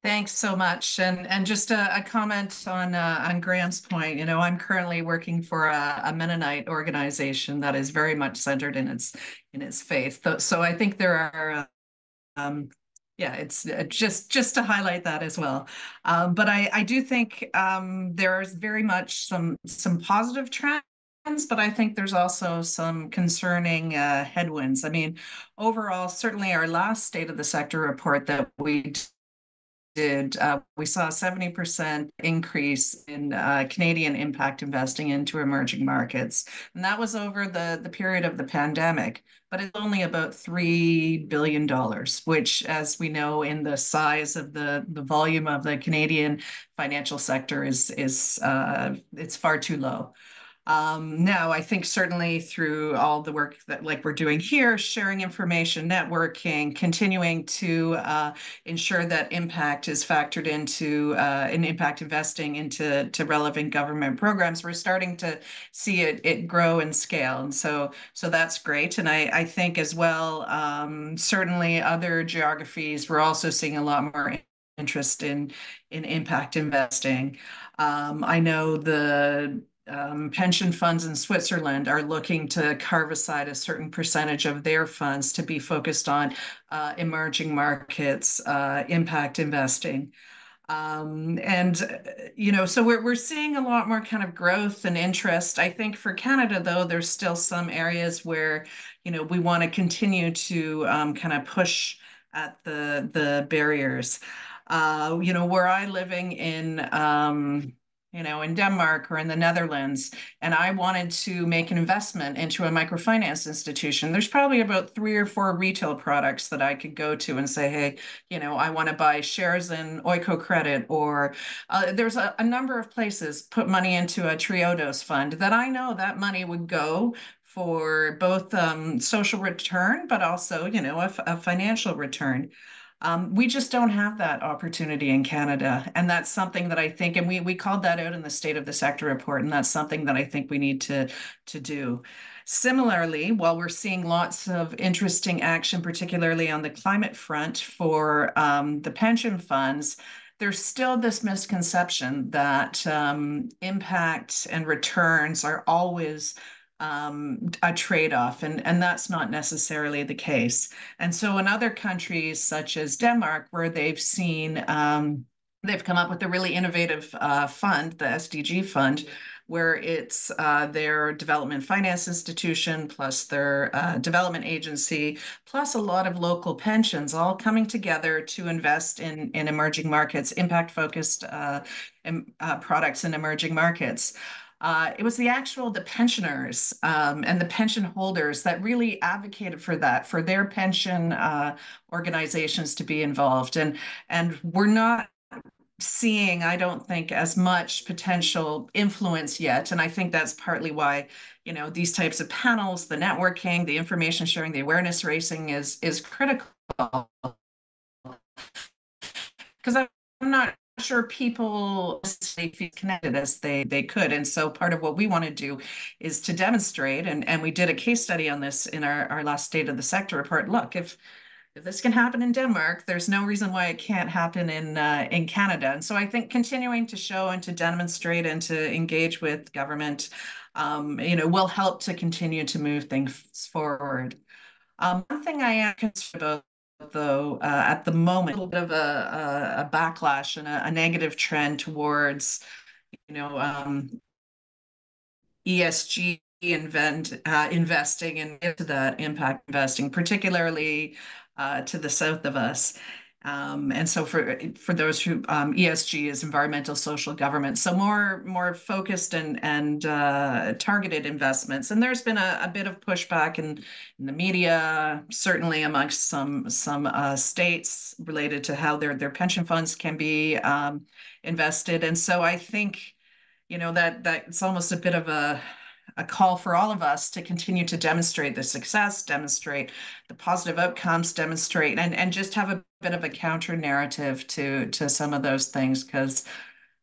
Thanks so much. And just a comment on Graham's point. I'm currently working for a Mennonite organization that is very much centered in its faith. So I think there are yeah, it's just to highlight that as well. But I do think there's very much some positive trends, but I think there's also some concerning headwinds. I mean, overall, certainly our last State of the Sector report that we we saw a 70% increase in Canadian impact investing into emerging markets. And that was over the period of the pandemic, but it's only about $3 billion, which, as we know, in the size of the volume of the Canadian financial sector is it's far too low. Now, I think certainly through all the work that like we're doing here, sharing information, networking, continuing to ensure that impact is factored into in impact investing into relevant government programs, we're starting to see it grow and scale. And so that's great. And I think as well, certainly other geographies, we're also seeing a lot more interest in impact investing. I know the pension funds in Switzerland are looking to carve aside a certain percentage of their funds to be focused on emerging markets, impact investing. So we're seeing a lot more kind of growth and interest. I think for Canada, though, there's still some areas where, we want to continue to kind of push at the barriers. Where I'm living in Denmark or in the Netherlands, and I wanted to make an investment into a microfinance institution, there's probably about 3 or 4 retail products that I could go to and say, hey, I want to buy shares in Oiko Credit, or there's a number of places, put money into a Triodos fund that I know that money would go for both social return, but also, a financial return. We just don't have that opportunity in Canada. And that's something that I think, and we called that out in the State of the Sector report, and that's something that I think we need to do. Similarly, while we're seeing lots of interesting action, particularly on the climate front for the pension funds, there's still this misconception that impact and returns are always a trade-off, and that's not necessarily the case. And so in other countries such as Denmark, where they've seen they've come up with a really innovative fund, the SDG fund, where it's their development finance institution plus their development agency plus a lot of local pensions all coming together to invest in emerging markets, impact-focused products in emerging markets. It was the pensioners and the pension holders that really advocated for that, for their pension organizations to be involved. And we're not seeing, I don't think, as much potential influence yet. And I think that's partly why, these types of panels, the networking, the information sharing, the awareness raising is critical. Because I'm not sure people feel connected as they could. And so part of what we want to do is to demonstrate, and we did a case study on this in our last State of the Sector report. Look, if this can happen in Denmark, there's no reason why it can't happen in Canada. And so I think continuing to show and to demonstrate and to engage with government, will help to continue to move things forward. One thing I am concerned about, though, at the moment, a little bit of a backlash and a negative trend towards, ESG investing into that impact investing, particularly to the south of us. And so for those who ESG is environmental, social, government, so more focused and targeted investments. And there's been a bit of pushback in the media, certainly amongst some states related to how their pension funds can be invested. And so I think that it's almost a bit of a call for all of us to continue to demonstrate the success, demonstrate the positive outcomes, demonstrate and just have a bit of a counter narrative to some of those things, because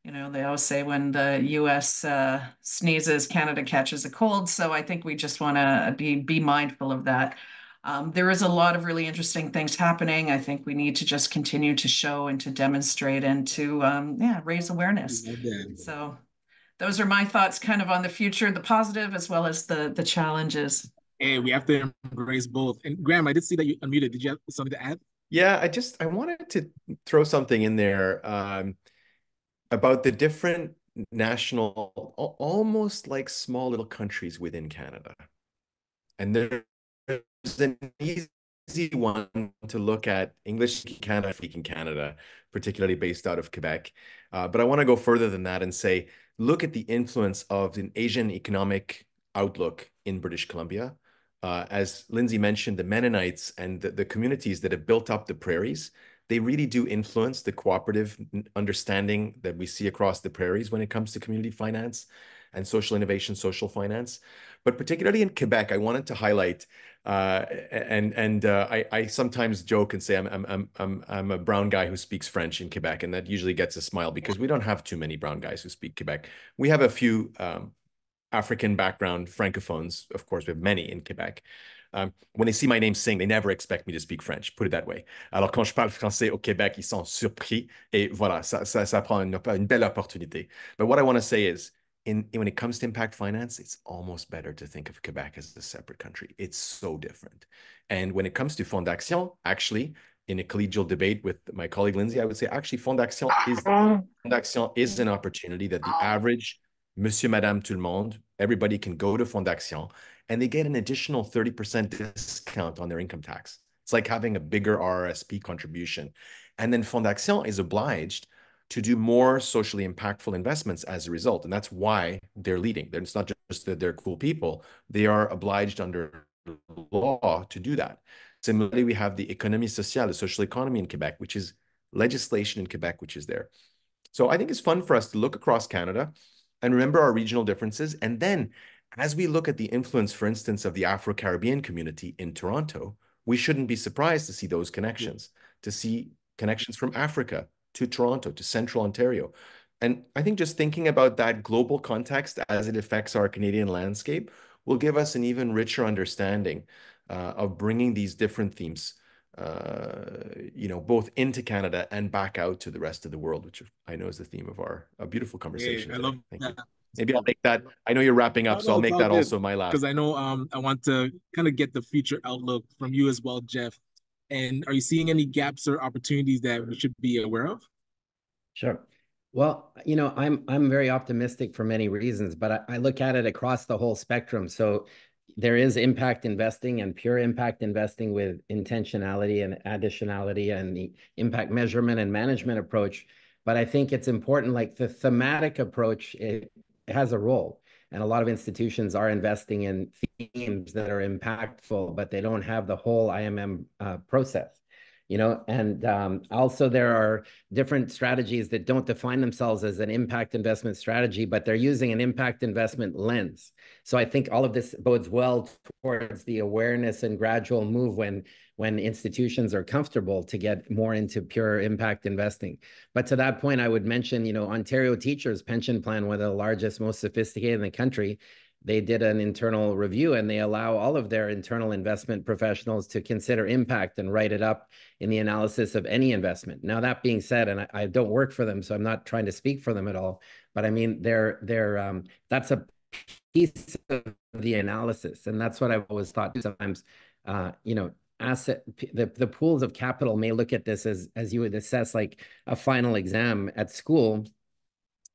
they always say when the US sneezes, Canada catches a cold. So I think we just want to be mindful of that. There is a lot of really interesting things happening. I think we need to just continue to show and to demonstrate and to raise awareness. So those are my thoughts kind of on the future, the positive as well as the challenges. Hey, we have to embrace both. And Graham, I did see that you unmuted. Did you have something to add? Yeah, I wanted to throw something in there about the different national, almost like small little countries within Canada. And there's an easy one to look at, English-speaking Canada, particularly based out of Quebec. But I want to go further than that and say, look at the influence of an Asian economic outlook in British Columbia. As Lindsay mentioned, the Mennonites and the communities that have built up the prairies, they really do influence the cooperative understanding that we see across the prairies when it comes to community finance and social innovation, social finance. But particularly in Quebec, I wanted to highlight, I sometimes joke and say I'm a brown guy who speaks French in Quebec, and that usually gets a smile because we don't have too many brown guys who speak Quebec. We have a few African background francophones, of course, we have many in Quebec. When they see my name Singh, they never expect me to speak French, put it that way. Alors, quand je parle français au Québec, ils sont surpris, et voilà, ça prend une belle opportunité. But what I want to say is, when it comes to impact finance, it's almost better to think of Quebec as a separate country. It's so different. And when it comes to Fonds d'Action, actually, in a collegial debate with my colleague Lindsay, I would say actually Fonds d'Action is an opportunity that the average Monsieur, Madame, tout le monde, everybody can go to Fonds d'Action and they get an additional 30% discount on their income tax. It's like having a bigger RRSP contribution. And then Fonds d'Action is obliged to do more socially impactful investments as a result. And that's why they're leading. It's not just that they're cool people. They are obliged under law to do that. Similarly, we have the économie sociale, the social economy in Quebec, which is legislation in Quebec, which is there. So I think it's fun for us to look across Canada and remember our regional differences. And then as we look at the influence, for instance, of the Afro-Caribbean community in Toronto, we shouldn't be surprised to see those connections, to see connections from Africa to Toronto, to Central Ontario. And I think just thinking about that global context as it affects our Canadian landscape will give us an even richer understanding of bringing these different themes, both into Canada and back out to the rest of the world, which I know is the theme of our beautiful conversation. I love Thank that. you. Maybe I'll make that. I know you're wrapping up, so I'll make that also my last. Because I know I want to kind of get the future outlook from you as well, Geoff. And are you seeing any gaps or opportunities that we should be aware of? Sure. Well, I'm very optimistic for many reasons, but I look at it across the whole spectrum. So there is impact investing and pure impact investing with intentionality and additionality and the impact measurement and management approach. But I think it's important, like the thematic approach, it has a role. And a lot of institutions are investing in themes that are impactful, but they don't have the whole IMM process. And also there are different strategies that don't define themselves as an impact investment strategy, but they're using an impact investment lens. So I think all of this bodes well towards the awareness and gradual move when institutions are comfortable to get more into pure impact investing. But to that point, I would mention, Ontario Teachers Pension Plan, one of the largest, most sophisticated in the country. They did an internal review and they allow all of their internal investment professionals to consider impact and write it up in the analysis of any investment. Now, that being said, and I don't work for them, so I'm not trying to speak for them at all, but I mean, that's a piece of the analysis. And that's what I've always thought sometimes, the pools of capital may look at this as you would assess like a final exam at school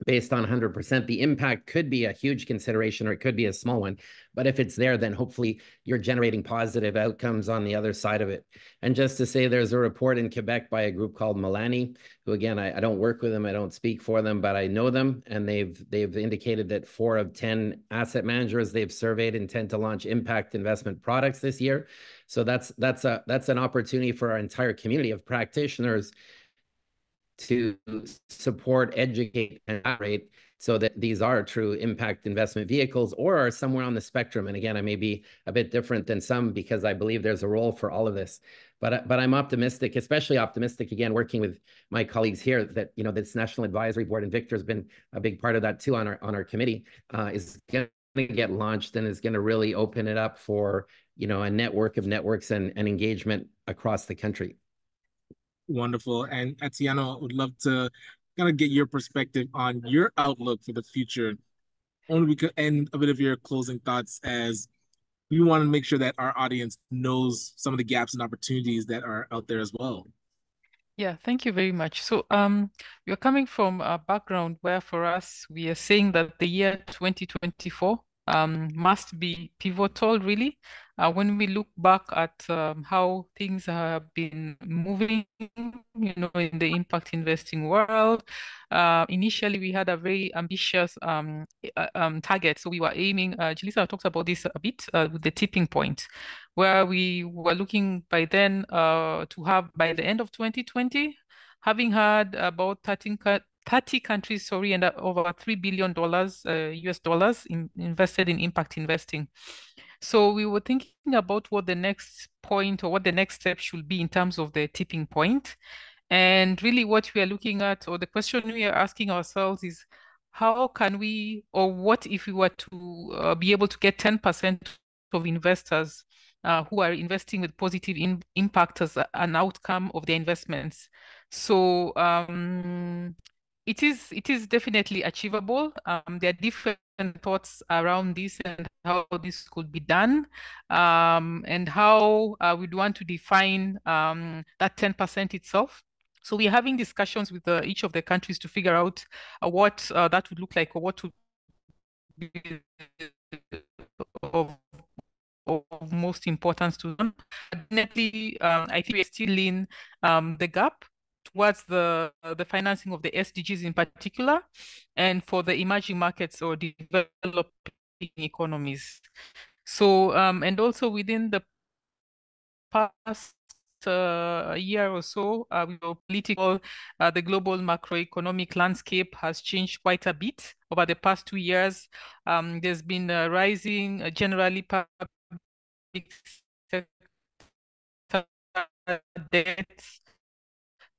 based on 100%. The impact could be a huge consideration or it could be a small one. But if it's there, then hopefully you're generating positive outcomes on the other side of it. And just to say, there's a report in Quebec by a group called Milani, who again, I don't work with them, I don't speak for them, but I know them. And they've indicated that 4 of 10 asset managers they've surveyed intend to launch impact investment products this year. So that's an opportunity for our entire community of practitioners to support, educate, and operate so that these are true impact investment vehicles or are somewhere on the spectrum. And again, I may be a bit different than some because I believe there's a role for all of this. But I'm optimistic, especially optimistic, again, working with my colleagues here that, this National Advisory Board, and Victor's been a big part of that too on our committee, is going to get launched and is going to really open it up for, a network of networks and engagement across the country. Wonderful. And Atieno, would love to kind of get your perspective on your outlook for the future, only because, and a bit of your closing thoughts, as we want to make sure that our audience knows some of the gaps and opportunities that are out there as well. Yeah, thank you very much. So you're coming from a background where for us, we are saying that the year 2024 must be pivotal, really. When we look back at how things have been moving, in the impact investing world, initially we had a very ambitious target. So we were aiming, Jillisa talked about this a bit with the tipping point, where we were looking by then to have, by the end of 2020, having had about 30 countries, and over $3 billion US dollars invested in impact investing. So we were thinking about what the next point or what the next step should be in terms of the tipping point. And really what we are looking at, or the question we are asking ourselves is, how can we, or what if we were to be able to get 10% of investors who are investing with positive impact as an outcome of their investments? So it is definitely achievable. There are different thoughts around this and how this could be done, and how we'd want to define that 10% itself. So we're having discussions with each of the countries to figure out what that would look like, or what would be of most importance to them. Definitely, I think we're still in the gap towards the financing of the SDGs in particular, and for the emerging markets or developing economies. So, and also within the past year or so, the global macroeconomic landscape has changed quite a bit over the past 2 years. There's been a rising, generally public sector debts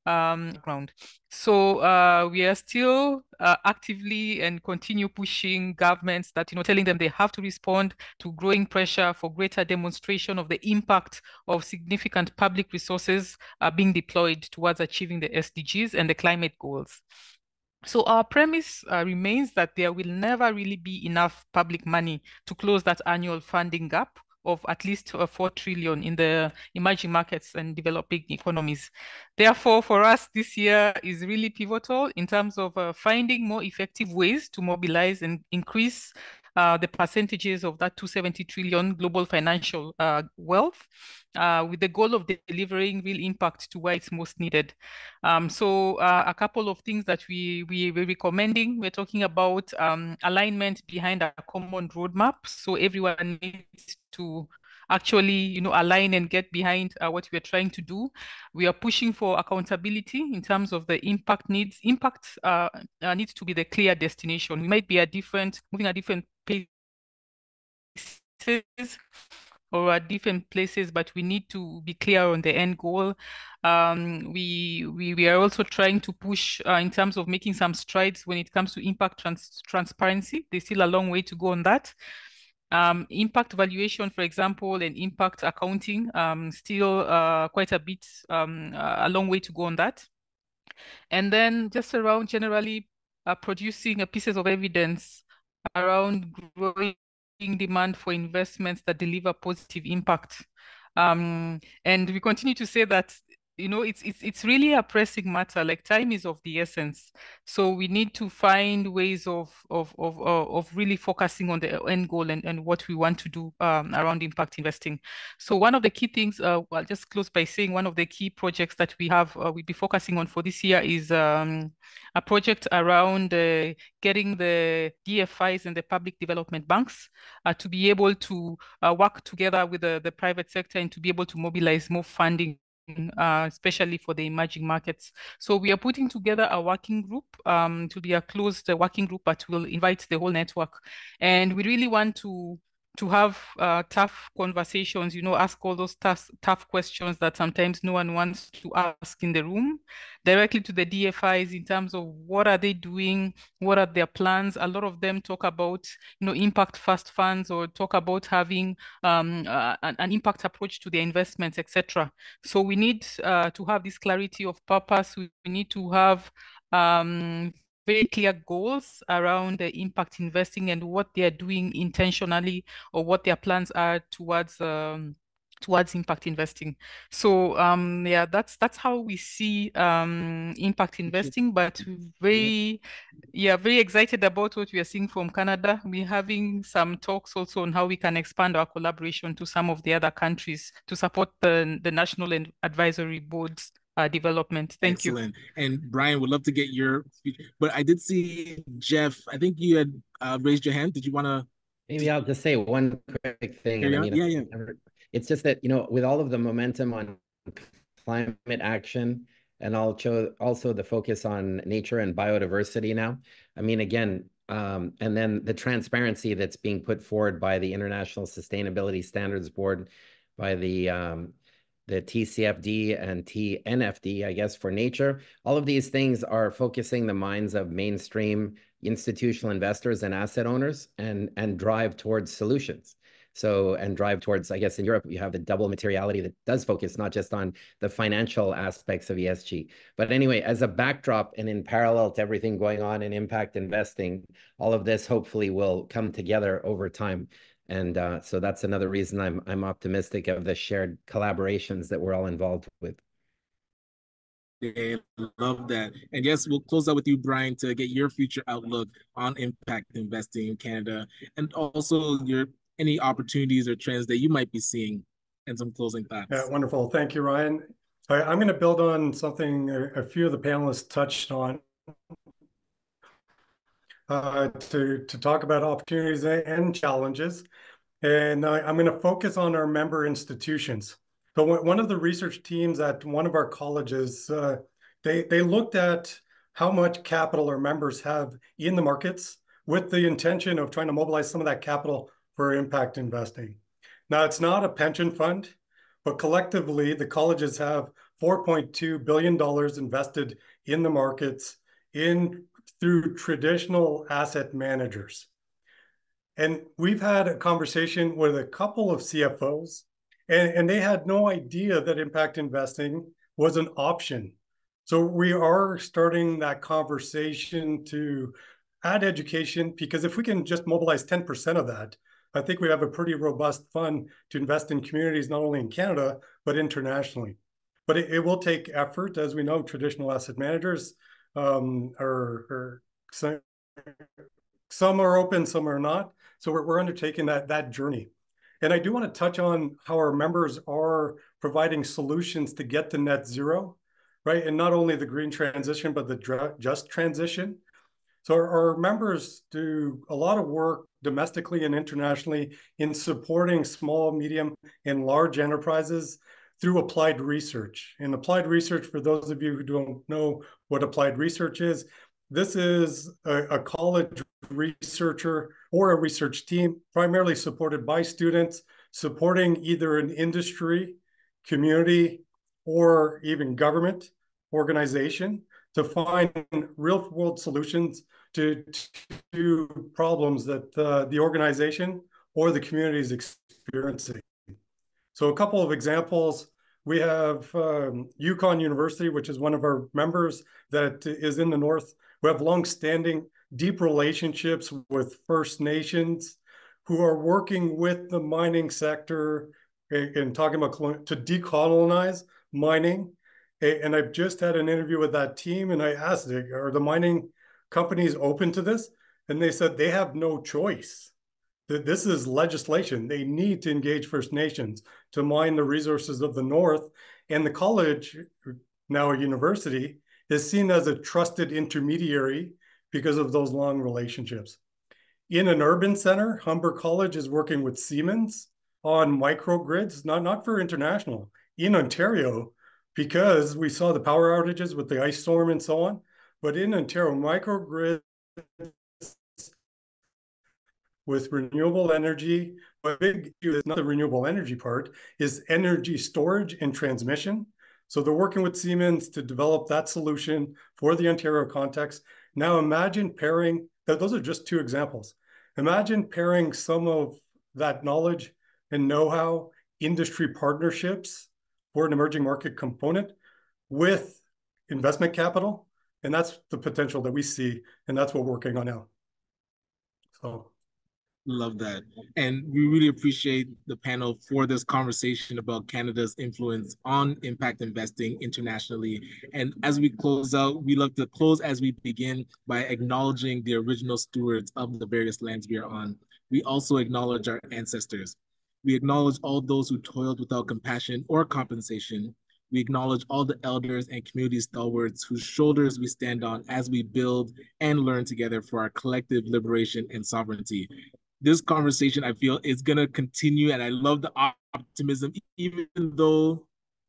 ground. So we are still actively and continue pushing governments that, telling them they have to respond to growing pressure for greater demonstration of the impact of significant public resources being deployed towards achieving the SDGs and the climate goals. So our premise remains that there will never really be enough public money to close that annual funding gap of at least 4 trillion in the emerging markets and developing economies. Therefore, for us, this year is really pivotal in terms of finding more effective ways to mobilize and increase the percentages of that 270 trillion global financial wealth with the goal of delivering real impact to where it's most needed. So a couple of things that we're recommending, we're talking about alignment behind a common roadmap. So everyone needs to actually, align and get behind what we're trying to do. We are pushing for accountability in terms of the impact needs. Impact needs to be the clear destination. We might be moving at different paces or at different places, but we need to be clear on the end goal. We are also trying to push in terms of making some strides when it comes to impact transparency. There's still a long way to go on that. Impact valuation, for example, and impact accounting, still quite a bit, a long way to go on that. And then just around generally producing pieces of evidence around growing demand for investments that deliver positive impact. And we continue to say that, it's really a pressing matter. Like, time is of the essence. So we need to find ways of really focusing on the end goal and what we want to do around impact investing. So one of the key things, I'll just close by saying one of the key projects that we have, we'll be focusing on for this year is a project around getting the DFIs and the public development banks to be able to work together with the private sector and to be able to mobilize more funding, especially for the emerging markets. So we are putting together a working group to be a closed working group, but we'll invite the whole network. And we really want to have tough conversations, ask all those tough questions that sometimes no one wants to ask in the room, directly to the DFIs in terms of what are they doing, what are their plans. A lot of them talk about, impact first funds, or talk about having an impact approach to their investments, etc. So we need to have this clarity of purpose. We need to have very clear goals around the impact investing and what they are doing intentionally, or what their plans are towards impact investing. So yeah, that's how we see impact investing, but very excited about what we are seeing from Canada. We're having some talks also on how we can expand our collaboration to some of the other countries to support the national and advisory boards development. Thank Excellent. You. And Brian, would love to get your speech, but I did see Geoff, I think you had raised your hand. Did you want to? Maybe I'll just say one quick thing. And, yeah. It's just that, with all of the momentum on climate action, and also the focus on nature and biodiversity now, again, and then the transparency that's being put forward by the International Sustainability Standards Board, by the TCFD and TNFD, I guess, for nature. All of these things are focusing the minds of mainstream institutional investors and asset owners, and drive towards solutions. So, and drive towards, I guess in Europe, you have the double materiality that does focus not just on the financial aspects of ESG. But anyway, as a backdrop and in parallel to everything going on in impact investing, all of this hopefully will come together over time. And so that's another reason I'm optimistic of the shared collaborations that we're all involved with. Yeah, love that. And yes, we'll close out with you, Brian, to get your future outlook on impact investing in Canada, and also any opportunities or trends that you might be seeing, and some closing thoughts. Yeah, wonderful. Thank you, Ryan. I'm going to build on something a few of the panelists touched on to talk about opportunities and challenges. And I'm going to focus on our member institutions. So one of the research teams at one of our colleges, they looked at how much capital our members have in the markets with the intention of trying to mobilize some of that capital for impact investing. Now, it's not a pension fund, but collectively, the colleges have $4.2 billion invested in the markets through traditional asset managers. And we've had a conversation with a couple of CFOs, and they had no idea that impact investing was an option. So we are starting that conversation to add education, because if we can just mobilize 10% of that, I think we have a pretty robust fund to invest in communities, not only in Canada, but internationally. But it will take effort. As we know, traditional asset managers are some are open, some are not. So we're undertaking that journey. And I do want to touch on how our members are providing solutions to get to net zero, right? And not only the green transition, but the just transition. So our members do a lot of work domestically and internationally in supporting small, medium, and large enterprises through applied research. And applied research, for those of you who don't know what applied research is, this is a college researcher or a research team primarily supported by students, supporting either an industry, community, or even government organization to find real world solutions to problems that the organization or the community is experiencing. So a couple of examples. We have Yukon University, which is one of our members that is in the north. We have longstanding, deep relationships with First Nations who are working with the mining sector and talking about to decolonize mining. And I've just had an interview with that team, and I asked, are the mining companies open to this? And they said they have no choice. This is legislation. They need to engage First Nations to mine the resources of the north. And the college, now a university, is seen as a trusted intermediary because of those long relationships. In an urban center, Humber College is working with Siemens on microgrids, not for international, in Ontario, because we saw the power outages with the ice storm and so on. But in Ontario, microgrids with renewable energy, but a big issue is not the renewable energy part, is energy storage and transmission. So they're working with Siemens to develop that solution for the Ontario context. Now imagine pairing, those are just two examples. Imagine pairing some of that knowledge and know-how, industry partnerships for an emerging market component with investment capital. And that's the potential that we see, and that's what we're working on now. So. Love that. And we really appreciate the panel for this conversation about Canada's influence on impact investing internationally. And as we close out, we love to close as we begin by acknowledging the original stewards of the various lands we are on. We also acknowledge our ancestors. We acknowledge all those who toiled without compassion or compensation. We acknowledge all the elders and community stalwarts whose shoulders we stand on as we build and learn together for our collective liberation and sovereignty. This conversation, I feel, is going to continue, and I love the optimism, even though,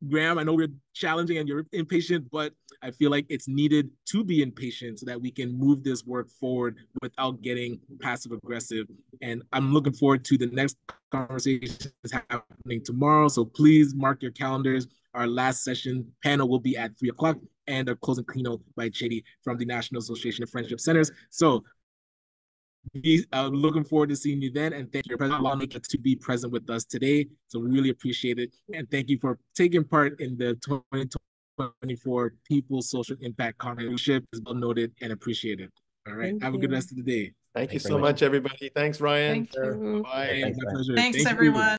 Graham, I know we're challenging and you're impatient, but I feel like it's needed to be impatient so that we can move this work forward without getting passive aggressive. And I'm looking forward to the next conversation happening tomorrow, so please mark your calendars. Our last session panel will be at 3 o'clock, and a closing keynote by Chedi from the National Association of Friendship Centers. So looking forward to seeing you then, and thank you for allowing me to be present with us today. So we really appreciate it, and thank you for taking part in the 2024 People's Social Impact Conference. Is well noted and appreciated. All right, have a good rest of the day. Thank you so much, everybody. Thanks, Ryan. Thank you. Bye. Thanks, My pleasure. Thanks, Thank you. everyone.